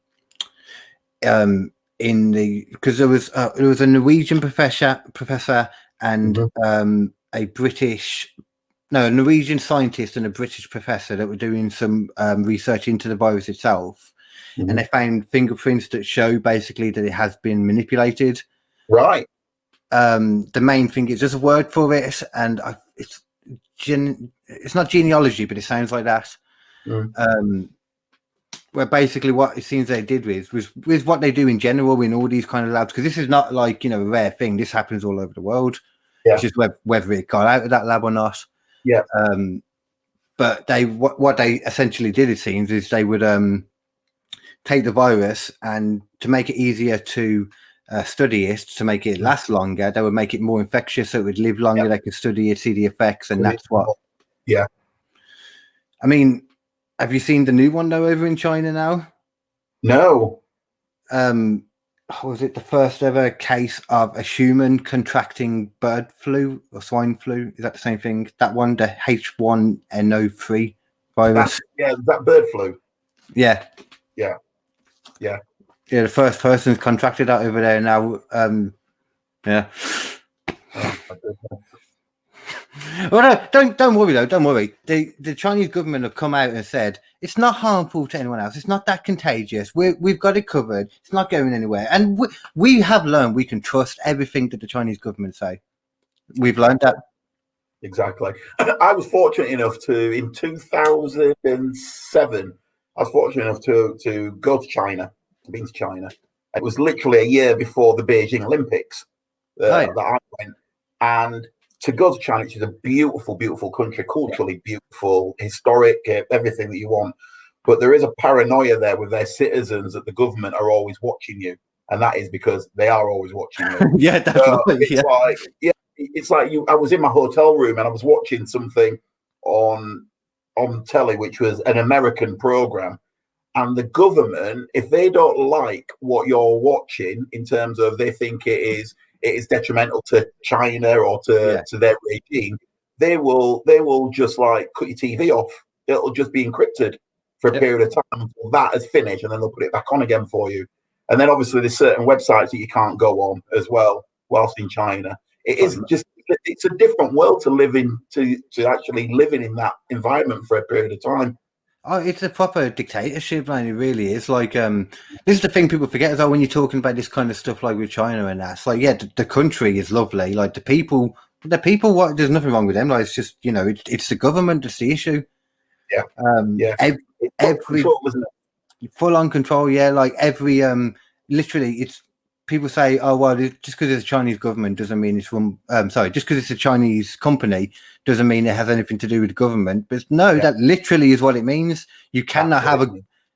because there was a Norwegian professor and a Norwegian scientist and a British professor that were doing some research into the virus itself, and they found fingerprints that show basically that it has been manipulated. Right. The main thing is there's a word for it, and it's not genealogy, but it sounds like that. Where basically what it seems they did was what they do in general in all these kind of labs, because this is not like, you know, a rare thing. This happens all over the world. It's just whether it got out of that lab or not. But what they essentially did, it seems, is they would take the virus, and to make it easier to study it, to make it last longer, they would make it more infectious so it would live longer. They could study it, see the effects, and that's what. I mean, have you seen the new one though over in China now? No. Was it the first ever case of a human contracting bird flu or swine flu? Is that the same thing? That one, the H1N03 virus. That bird flu. Yeah, the first person's contracted that over there now. Well, no, don't worry though. Don't worry. The Chinese government have come out and said it's not harmful to anyone else. It's not that contagious. We've got it covered. It's not going anywhere. And we have learned we can trust everything that the Chinese government say. We've learned that. Exactly. I was fortunate enough to, in 2007, I was fortunate enough to go to China. I've been to China. It was literally a year before the Beijing Olympics that I went. And to go to China, which is a beautiful, beautiful country, culturally beautiful, historic, everything that you want. But there is a paranoia there with their citizens that the government are always watching you. And that is because they are always watching you. It's like I was in my hotel room and I was watching something on telly, which was an American program. And the government, if they don't like what you're watching in terms of they think it is detrimental to China or to their regime, they will just like cut your TV off. It'll just be encrypted for a period of time until that is finished, and then they'll put it back on again for you. And then obviously there's certain websites that you can't go on as well whilst in China. It's a different world to live in, to actually living in that environment for a period of time. Oh, it's a proper dictatorship, man. It really is. Like, this is the thing people forget as well when you're talking about this kind of stuff, like with China and that. It's like, yeah, the country is lovely. Like the people, what? There's nothing wrong with them. Like, it's just, you know, it's the government that's the issue. Yeah. Every control, isn't it? Full on control. Yeah, like every literally, it's people say, oh well, just because it's a Chinese government doesn't mean it's from. Just because it's a Chinese company doesn't mean it has anything to do with the government. But no, that literally is what it means. You cannot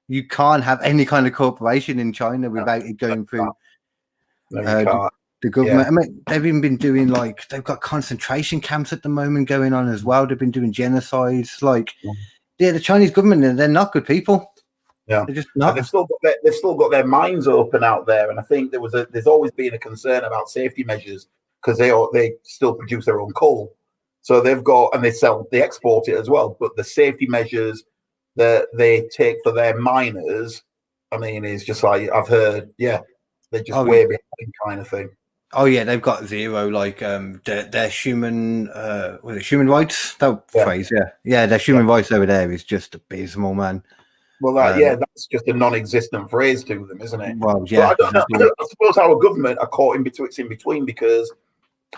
you can't have any kind of corporation in China without it going through the government. I mean, they've even been doing they've got concentration camps at the moment going on as well. They've been doing genocides. Like, the Chinese government, they're not good people. Yeah, they're just not. They've still got their minds open out there, and I think there's always been a concern about safety measures because they still produce their own coal, so they've got, and they export it as well. But the safety measures that they take for their miners, I mean, is just like I've heard. Yeah, they're just way behind kind of thing. Oh yeah, they've got zero. Like their human was it human rights? That phrase, their human rights over there is just abysmal, man. Well, that's just a non-existent phrase to them, isn't it? Well, yeah. But I suppose our government are caught in between because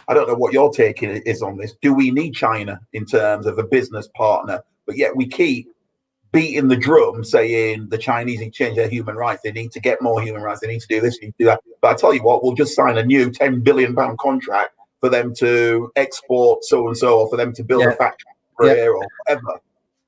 I don't know what your take is on this. Do we need China in terms of a business partner? But yet we keep beating the drum saying the Chinese need to change their human rights. They need to get more human rights. They need to do this, they need to do that. But I tell you what, we'll just sign a new £10 billion contract for them to export so-and-so, or for them to build a factory here or whatever.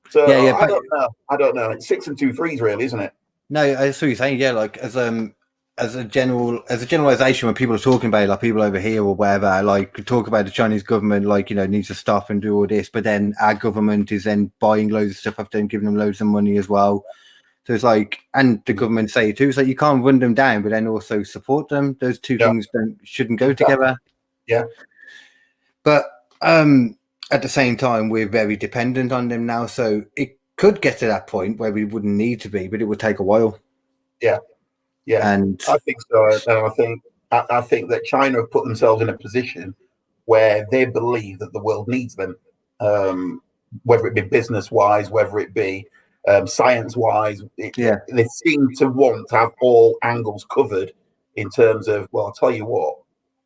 So I don't know. It's 6 and 2 threes, really, isn't it? No, I see what you're saying. Yeah, like as a generalization, when people are talking about like people over here or wherever, like talk about the Chinese government, like, you know, needs to stop and do all this, but then our government is then buying loads of stuff after them, giving them loads of money as well. So it's like, and the government say it too, so you can't run them down, but then also support them. Those two things shouldn't go together. Yeah, but at the same time, we're very dependent on them now, so it could get to that point where we wouldn't need to be, but it would take a while. Yeah, and I think so. And I think that China have put themselves in a position where they believe that the world needs them, whether it be business-wise, whether it be science-wise. They seem to want to have all angles covered in terms of, well, I'll tell you what,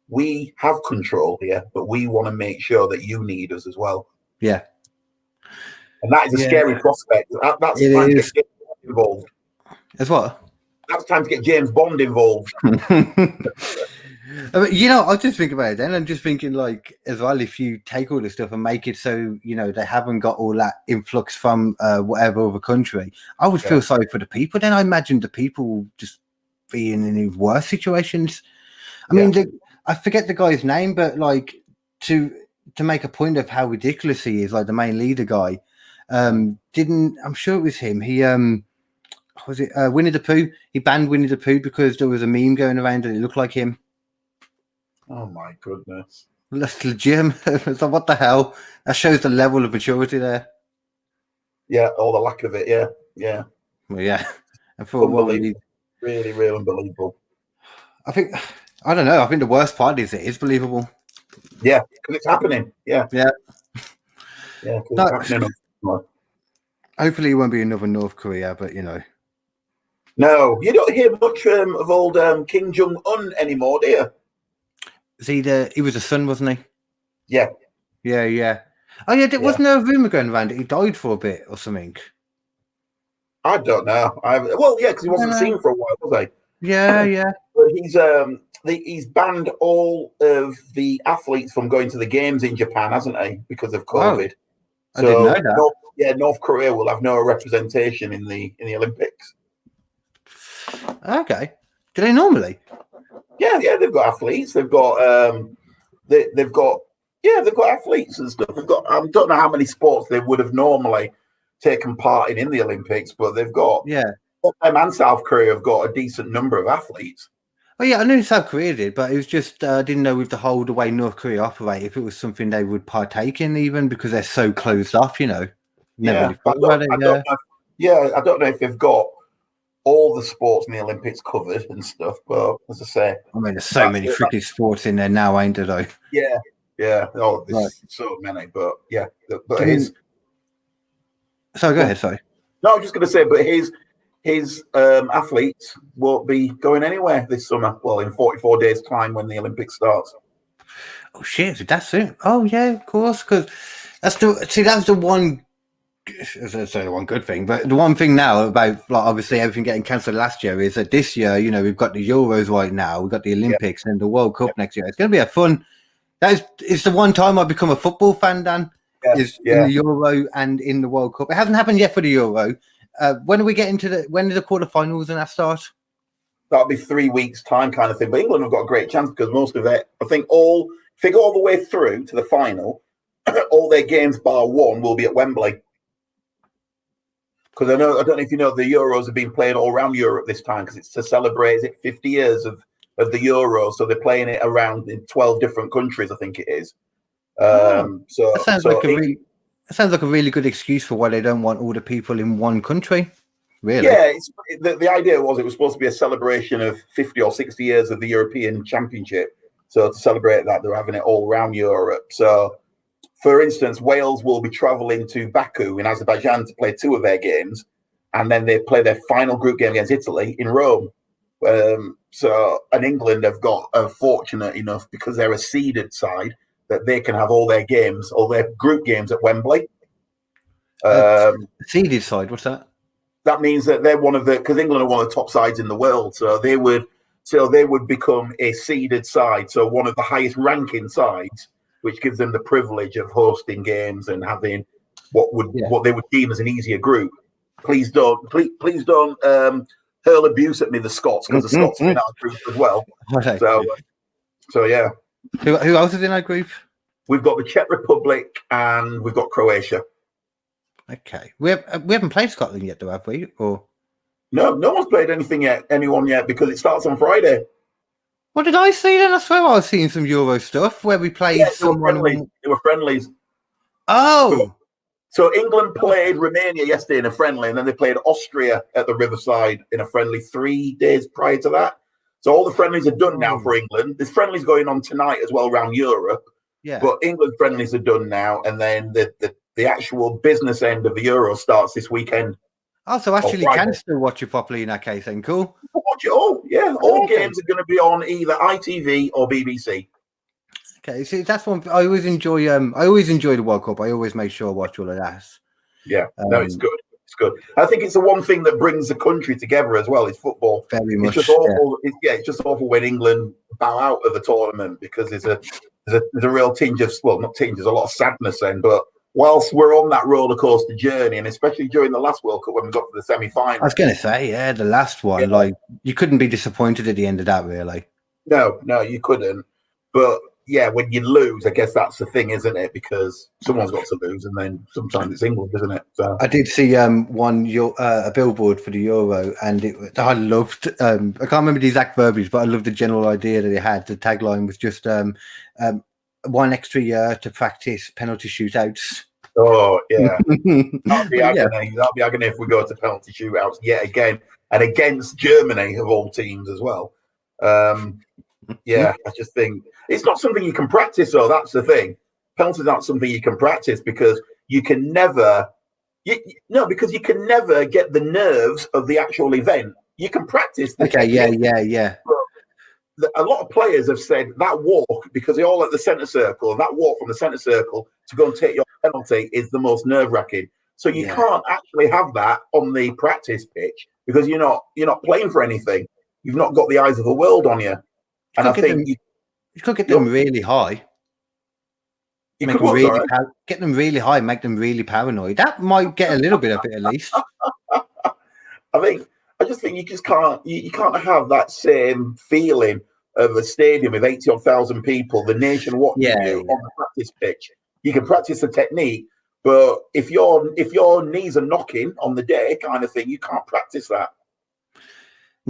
we have control here, but we want to make sure that you need us as well. Yeah. And that is a scary prospect. That's time to get James Bond involved. As what? That's time to get James Bond involved. I mean, you know, I was just thinking about it then. I'm just thinking, like, as well, if you take all this stuff and make it so, you know, they haven't got all that influx from whatever other country, I would feel sorry for the people. Then I imagine the people just being in even worse situations. I mean, I forget the guy's name, but like to make a point of how ridiculous he is, like the main leader guy, I'm sure it was him. He was it Winnie the Pooh? He banned Winnie the Pooh because there was a meme going around and it looked like him. Oh my goodness. That's legit. It's like, what the hell? That shows the level of maturity there. Yeah, all the lack of it, yeah. Well, yeah. I thought, really, really unbelievable. I don't know. I think the worst part is it is believable. Yeah, because it's happening. Yeah. It's happening. Hopefully it won't be another North Korea, but you know. No, you don't hear much of old Kim Jong-un anymore, do you? He was a son, wasn't he? Yeah. Oh yeah, wasn't there a rumor going around that he died for a bit or something? I don't know. Because he wasn't seen for a while, was he? Yeah. But he's banned all of the athletes from going to the games in Japan, hasn't he? Because of COVID. Oh, I didn't know that. North Korea will have no representation in the Olympics. Okay. Do they normally? Yeah, they've got athletes. They've got they've got athletes and stuff. They've got, I don't know how many sports they would have normally taken part in the Olympics, but they've got Them and South Korea have got a decent number of athletes. Oh yeah, I knew South Korea did, but it was just I didn't know with the whole the way North Korea operate if it was something they would partake in, even because they're so closed off. Never really thought about it. I don't know if they've got all the sports in the Olympics covered and stuff, but as I say, I mean, there's so many freaking sports in there now, ain't there? Though. Yeah. Oh, there's so many, but yeah. But So go ahead. Sorry. No, I was just going to say, but his athletes won't be going anywhere this summer. Well, in 44 days' time when the Olympics starts. Oh shit! That's soon. Oh yeah, of course. Because that's the one. That's the one good thing, but the one thing now about obviously everything getting cancelled last year is that this year, we've got the Euros right now, we've got the Olympics and the World Cup next year. It's going to be a fun. It's the one time I become a football fan, Dan. In the Euro and in the World Cup. It hasn't happened yet for the Euro. When do we get when do the quarterfinals and that start? That'll be 3 weeks time kind of thing. But England have got a great chance because most of it, I think if they go all the way through to the final, all their games bar one will be at Wembley. Because I don't know if you know, the Euros have been played all around Europe this time because it's to celebrate 50 years of the Euros. So they're playing it around in 12 different countries, I think it is. That sounds like a really good excuse for why they don't want all the people in one country. Really? Yeah, the idea was it was supposed to be a celebration of 50 or 60 years of the European Championship. So to celebrate that, they're having it all around Europe. So, for instance, Wales will be travelling to Baku in Azerbaijan to play 2 of their games, and then they play their final group game against Italy in Rome. And England have got fortunate enough because they're a seeded side that they can have all their games, all their group games at Wembley. Seeded side, what's that? That means that they're because England are one of the top sides in the world, so they would become a seeded side, so one of the highest ranking sides, which gives them the privilege of hosting games and having what they would deem as an easier group. Please don't hurl abuse at me, the Scots, because the Scots are in our group as well. Okay. So yeah. Who else is in our group? We've got the Czech Republic and we've got Croatia. Okay. We haven't played Scotland yet, though, have we? Or no one's played anyone yet because it starts on Friday. What did I see then? I swear I was seeing some Euro stuff where we played someone. They were friendlies. Oh. So England played Romania yesterday in a friendly, and then they played Austria at the Riverside in a friendly 3 days prior to that. So all the friendlies are done now for England. There's friendlies going on tonight as well around Europe. Yeah. But England friendlies are done now, and then the actual business end of the Euro starts this weekend. Oh, so actually can still watch it properly in that case then. Cool. Watch it all. Yeah. All games are going to be on either ITV or BBC. Okay, see, that's one. I always enjoy the World Cup. I always make sure I watch all of that. Yeah, no, it's good. It's good. I think it's the one thing that brings the country together as well. Is football. Very much. It's just awful. Yeah. It's just awful when England bow out of the tournament because there's a real tinge of not tinge. There's a lot of sadness then. But whilst we're on that roller coaster journey, and especially during the last World Cup when we got to the semi-final, I was going to say, the last one. Yeah. Like you couldn't be disappointed at the end of that, really. No, you couldn't. But yeah, when you lose, I guess that's the thing, isn't it? Because someone's got to lose, and then sometimes it's England, isn't it? So I did see a billboard for the Euro, and I loved. I can't remember the exact verbiage, but I loved the general idea that it had. The tagline was just 1 extra year to practice penalty shootouts. Oh yeah, that'd be agony. Yeah. That'd be agony if we go to penalty shootouts yet again, and against Germany of all teams as well. Yeah, I just think it's not something you can practice, though. That's the thing. Penalties aren't something you can practice because you can never get the nerves of the actual event. You can practice. Yeah. But a lot of players have said that walk, because they're all at the centre circle, and that walk from the centre circle to go and take your penalty is the most nerve-wracking. So you can't actually have that on the practice pitch because you're not playing for anything. You've not got the eyes of the world on you. And I think you could get them really high. You could get them really high, make them really paranoid. That might get a little bit of it at least. I just think you just can't. You can't have that same feeling of a stadium with 80,000 people, the nation watching you on the practice pitch. You can practice the technique, but if your knees are knocking on the day, kind of thing, you can't practice that.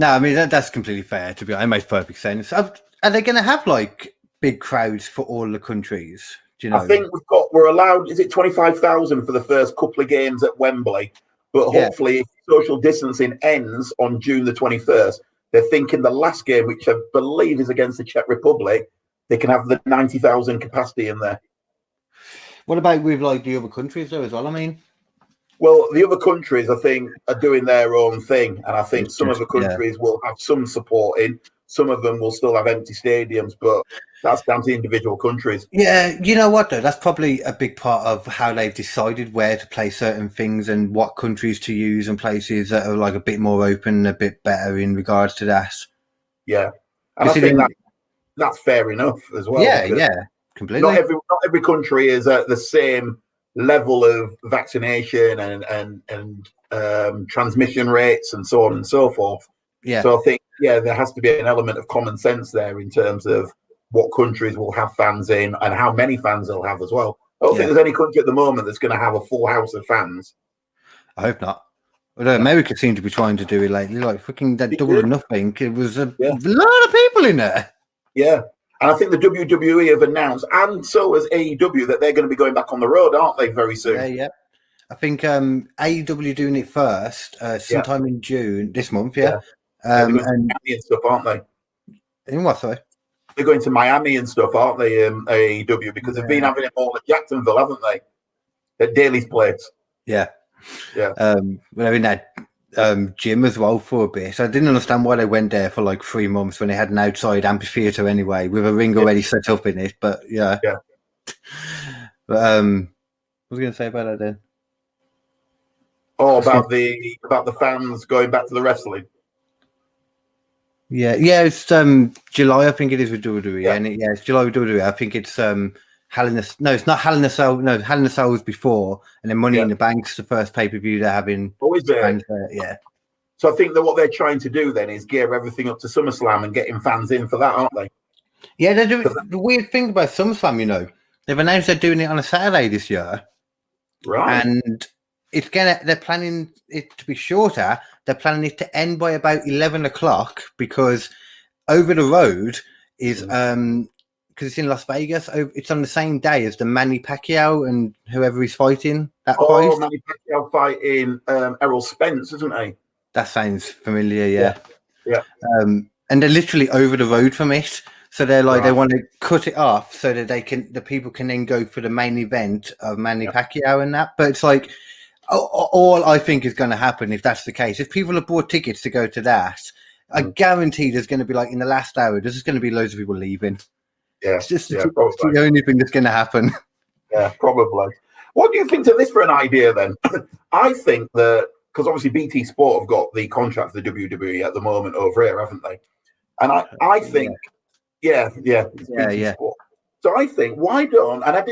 No, I mean that's completely fair. To be honest, it makes perfect sense. Are they going to have like big crowds for all the countries? Do you know? I think we're allowed. Is it 25,000 for the first couple of games at Wembley? But hopefully, if social distancing ends on June the 21st, they're thinking the last game, which I believe is against the Czech Republic, they can have the 90,000 capacity in there. What about with like the other countries though as well? I mean, well, the other countries I think are doing their own thing, and I think some of the countries will have some support in. Some of them will still have empty stadiums, but that's down to the individual countries. Yeah, you know what though? That's probably a big part of how they've decided where to play certain things and what countries to use and places that are like a bit more open, a bit better in regards to that. Yeah, and I think that's fair enough as well. Yeah, completely. Not every country is at the same level of vaccination and transmission rates and so on and so forth. Yeah. So I think, there has to be an element of common sense there in terms of what countries will have fans in and how many fans they'll have as well. I don't think there's any country at the moment that's going to have a full house of fans. I hope not. Although America seemed to be trying to do it lately, like freaking that double or nothing. It was a lot of people in there. Yeah. And I think the WWE have announced, and so has AEW, that they're going to be going back on the road, aren't they, very soon? Yeah. I think AEW doing it first, sometime in June, this month, and Miami and stuff, aren't they? In what, sorry? They're going to Miami and stuff, aren't they, AEW? Because they've been having it all at Jacksonville, haven't they? At Daly's place. Yeah. Yeah. We're in that gym as well for a bit. I didn't understand why they went there for like 3 months when they had an outside amphitheater anyway, with a ring already set up in it. But yeah. But what was I going to say about that then? Oh, about the fans going back to the wrestling. Yeah, it's July. I think it is with WWE, and it's July with WWE. I think it's Hell in a it's not Hell in a Cell. No, Hell in a Cell was before, and then Money in the Bank's the first pay-per-view they're having. Oh, is there? Yeah. So I think that what they're trying to do then is gear everything up to SummerSlam and getting fans in for that, aren't they? Yeah, they're doing the weird thing about SummerSlam. They've announced they're doing it on a Saturday this year, right? And they're planning it to be shorter. They're planning it to end by about 11 o'clock because over the road is because it's in Las Vegas. It's on the same day as the Manny Pacquiao and whoever he's fighting. That fight. Manny Pacquiao fighting Errol Spence, isn't he? That sounds familiar. Yeah. And they're literally over the road from it. So they're like they want to cut it off so that the people can then go for the main event of Manny Pacquiao and that. But it's like all I think is going to happen if that's the case. If people have bought tickets to go to that, I guarantee there's going to be like in the last hour, there's just going to be loads of people leaving. Yeah, it's just the only thing that's going to happen. Yeah, probably. What do you think to this for an idea then? I think that because obviously BT Sport have got the contract for the WWE at the moment over here, haven't they? And I think. Yeah. Sport. So I think why don't I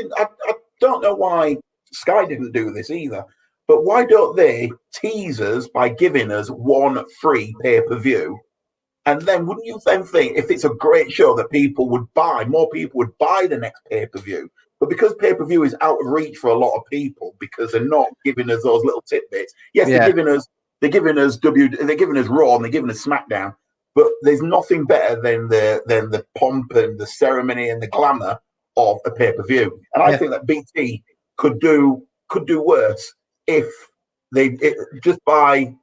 don't know why Sky didn't do this either, but why don't they tease us by giving us one free pay-per-view? And then wouldn't you then think if it's a great show that more people would buy the next pay-per-view? But because pay-per-view is out of reach for a lot of people because they're not giving us those little tidbits. Yes, they're giving us Raw and they're giving us SmackDown. But there's nothing better than the pomp and the ceremony and the glamour of a pay-per-view. And I think that BT could do worse if just by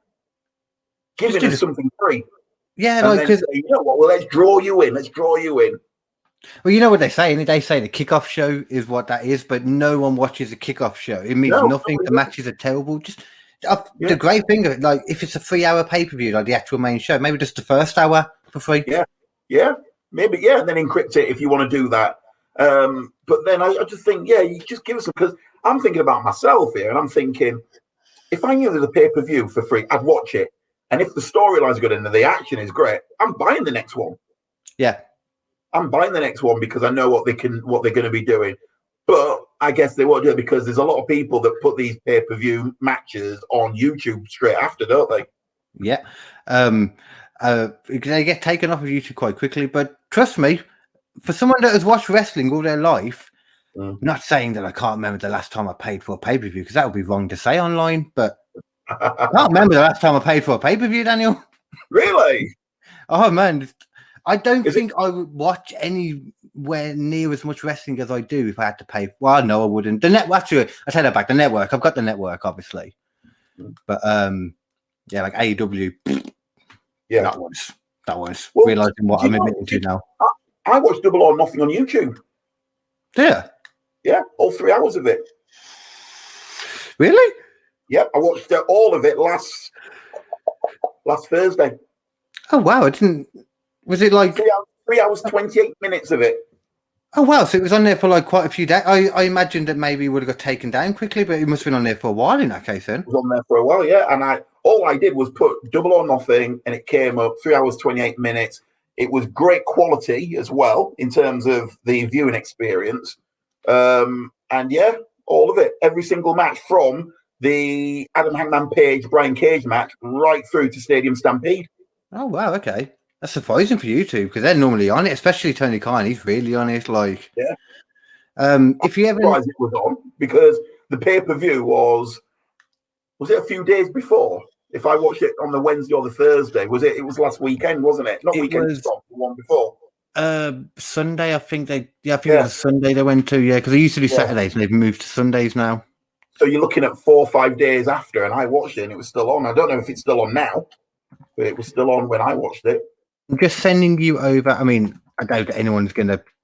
giving us something free. Yeah, like because you know what? Well, let's draw you in. Well, you know what they say, and they say the kickoff show is what that is, but no one watches a kickoff show. It means nothing. The matches are terrible. Just the great thing of it, like if it's a 3-hour pay-per-view, like the actual main show, maybe just the first hour for free. Yeah, maybe, and then encrypt it if you want to do that. But then I just think, you just give us because I'm thinking about myself here, and I'm thinking if I knew there's a pay-per-view for free, I'd watch it. And if the storyline's good and the action is great, I'm buying the next one. Yeah, I'm buying the next one because I know what they're going to be doing. But I guess they won't do it because there's a lot of people that put these pay-per-view matches on YouTube straight after, don't they? Yeah. They get taken off of YouTube quite quickly. But trust me, for someone that has watched wrestling all their life, not saying that I can't remember the last time I paid for a pay-per-view because that would be wrong to say online, but I can't remember the last time I paid for a pay-per-view, Daniel. Really? Oh man, I don't think I would watch anywhere near as much wrestling as I do if I had to pay. Well, no, I wouldn't. The network, actually, I take that back. The network, I've got the network, obviously, but yeah, like AEW. Yeah, that was realizing what I'm admitting to now. I watched Double or Nothing on YouTube. Yeah, all 3 hours of it. Really? Yeah, I watched all of it last Thursday. Oh wow! I didn't. Was it like 3 hours 28 minutes of it? Oh wow! So it was on there for like quite a few days. I imagined that maybe it would have got taken down quickly, but it must have been on there for a while in that case. Then it was on there for a while, yeah. And all I did was put Double or Nothing, and it came up 3 hours 28 minutes. It was great quality as well in terms of the viewing experience. And yeah, all of it, every single match from the Adam Hangman Page, Brian Cage match right through to Stadium Stampede. Oh wow, okay, that's surprising for you two because they're normally on it, especially Tony Khan. He's really on it. Like, yeah. If you ever it was on because the pay-per-view was it a few days before? If I watched it on the Wednesday or the Thursday, it was last weekend, wasn't it? Not weekend, the one before. Sunday, I think it was Sunday they went to, because they used to do Saturdays and they've moved to Sundays now. So you're looking at 4 or 5 days after, and I watched it and it was still on. I don't know if it's still on now, but it was still on when I watched it. I'm just sending you over. I mean, I doubt anyone's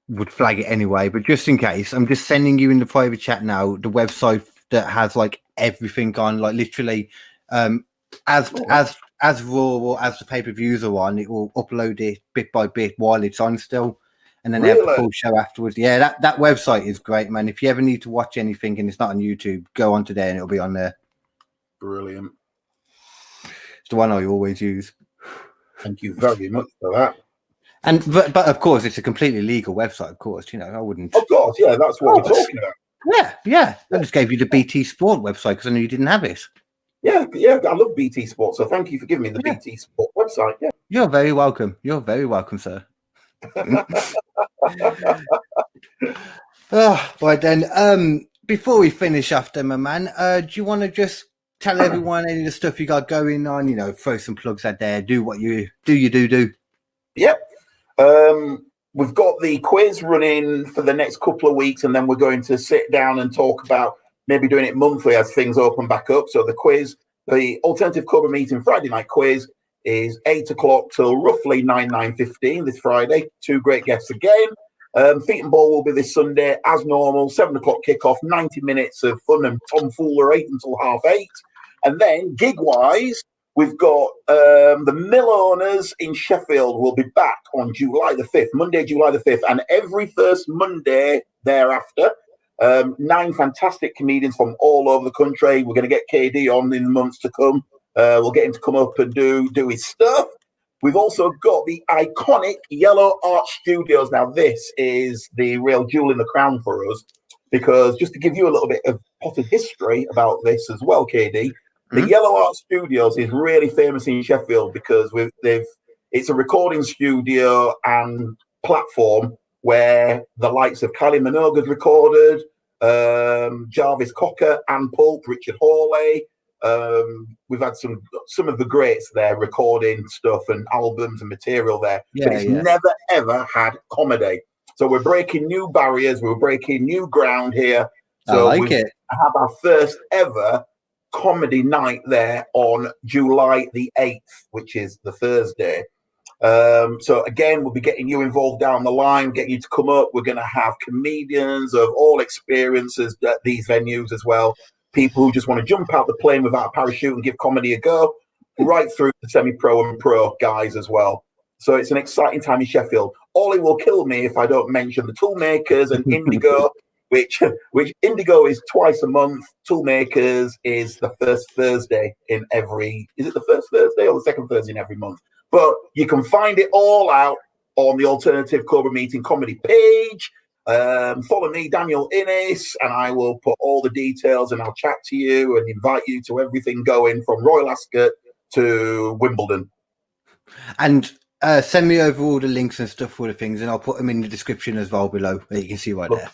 would flag it anyway, but just in case, I'm just sending you in the private chat now the website that has like everything on, like literally, as Raw or as the pay-per-views are on, it will upload it bit by bit while it's on still, and then they have the full show afterwards. Yeah, that website is great, man. If you ever need to watch anything and it's not on YouTube, go onto there and it'll be on there. Brilliant. It's the one I always use. Thank you very much for that. And but of course, it's a completely legal website. Of course, I wouldn't. Of course, yeah, that's what we're talking about. Yeah. I just gave you the BT Sport website because I knew you didn't have it. Yeah, I love BT Sport, so thank you for giving me the BT Sport website. Yeah, you're very welcome. You're very welcome, sir. Right then. Before we finish after my man, do you want to just tell everyone any of the stuff you got going on? Throw some plugs out there. Do what you do. Yep. We've got the quiz running for the next couple of weeks, and then we're going to sit down and talk about maybe doing it monthly as things open back up. So the quiz, the Alternative Cobra meeting Friday night quiz is 8 o'clock till roughly 9:15 this Friday. 2 great guests again. Feet and Ball will be this Sunday as normal, 7 o'clock kickoff, 90 minutes of fun and tomfoolery until 8:30. And then gig-wise, we've got the Mill Owners in Sheffield will be back on Monday, July the 5th, and every first Monday thereafter. 9 fantastic comedians from all over the country. We're going to get KD on in the months to come. We'll get him to come up and do his stuff. We've also got the iconic Yellow Arch Studios. Now, this is the real jewel in the crown for us, because just to give you a little bit of potted history about this as well, KD, the Yellow Arch Studios is really famous in Sheffield because it's a recording studio and platform where the likes of Kylie Minogue's recorded, Jarvis Cocker, Ann Pulp, Richard Hawley. We've had some of the greats there recording stuff and albums and material there, but it's never ever had comedy. So we're breaking new barriers, we're breaking new ground here. So we have our first ever comedy night there on July the 8th, which is the Thursday. So again, we'll be getting you involved down the line, getting you to come up. We're going to have comedians of all experiences at these venues as well. People who just want to jump out the plane without a parachute and give comedy a go, right through the semi-pro and pro guys as well. So it's an exciting time in Sheffield. Ollie will kill me if I don't mention the Toolmakers and Indigo, which Indigo is twice a month. Toolmakers is the first Thursday in every... Is it the first Thursday or the second Thursday in every month? But you can find it all out on the Alternative Cobra Meeting comedy page. Follow me, Daniel Inniss, and I will put all the details and I'll chat to you and invite you to everything going from Royal Ascot to Wimbledon. And send me over all the links and stuff for the things, and I'll put them in the description as well below, that you can see right there.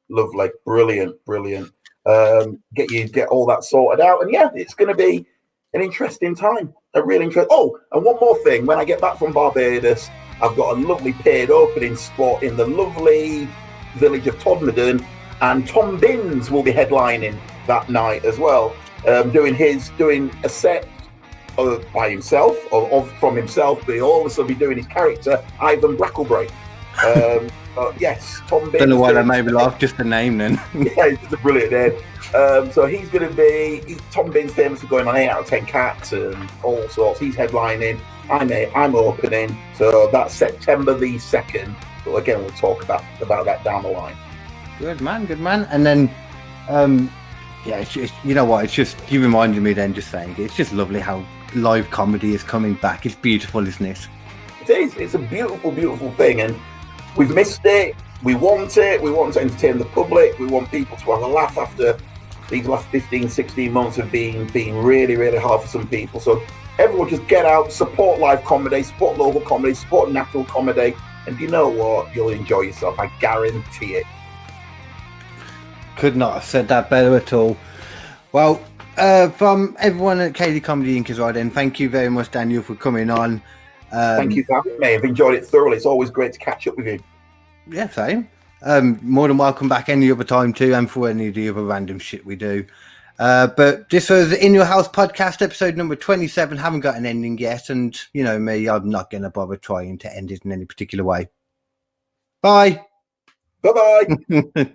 Lovely. Brilliant. Get all that sorted out. And yeah, it's going to be an interesting time. really interesting. Oh, and one more thing. When I get back from Barbados, I've got a lovely paid opening spot in the lovely village of Todmorden, and Tom Binns will be headlining that night as well, doing a set by himself, from himself, but he'll also be doing his character, Ivan Bracklebray. Yes, Tom Binns. Don't know why that made me laugh, just the name then. Yeah, it's just a brilliant name. So he's going to be, Tom Binns famous for going on 8 out of 10 cats and all sorts. He's headlining, I'm opening, so that's September the 2nd. So again, we'll talk about that down the line. Good man. And then, it's just, you know what, it's just, you reminded me then just saying, it's just lovely how live comedy is coming back. It's beautiful, isn't it? It is. It's a beautiful, beautiful thing, and we've missed it. We want it. We want to entertain the public. We want people to have a laugh after these last 15, 16 months of being really, really hard for some people. So everyone just get out, support live comedy, support local comedy, support natural comedy, and you know what? You'll enjoy yourself. I guarantee it. Could not have said that better at all. Well, from everyone at Kd Comedy Inc. as well, then, thank you very much, Daniel, for coming on. Thank you for having me. I've enjoyed it thoroughly. It's always great to catch up with you. Yeah, same. More than welcome back any other time too, and for any of the other random shit we do. But this was In Your House podcast, episode number 27. Haven't got an ending yet, and you know me, I'm not going to bother trying to end it in any particular way. Bye. Bye-bye.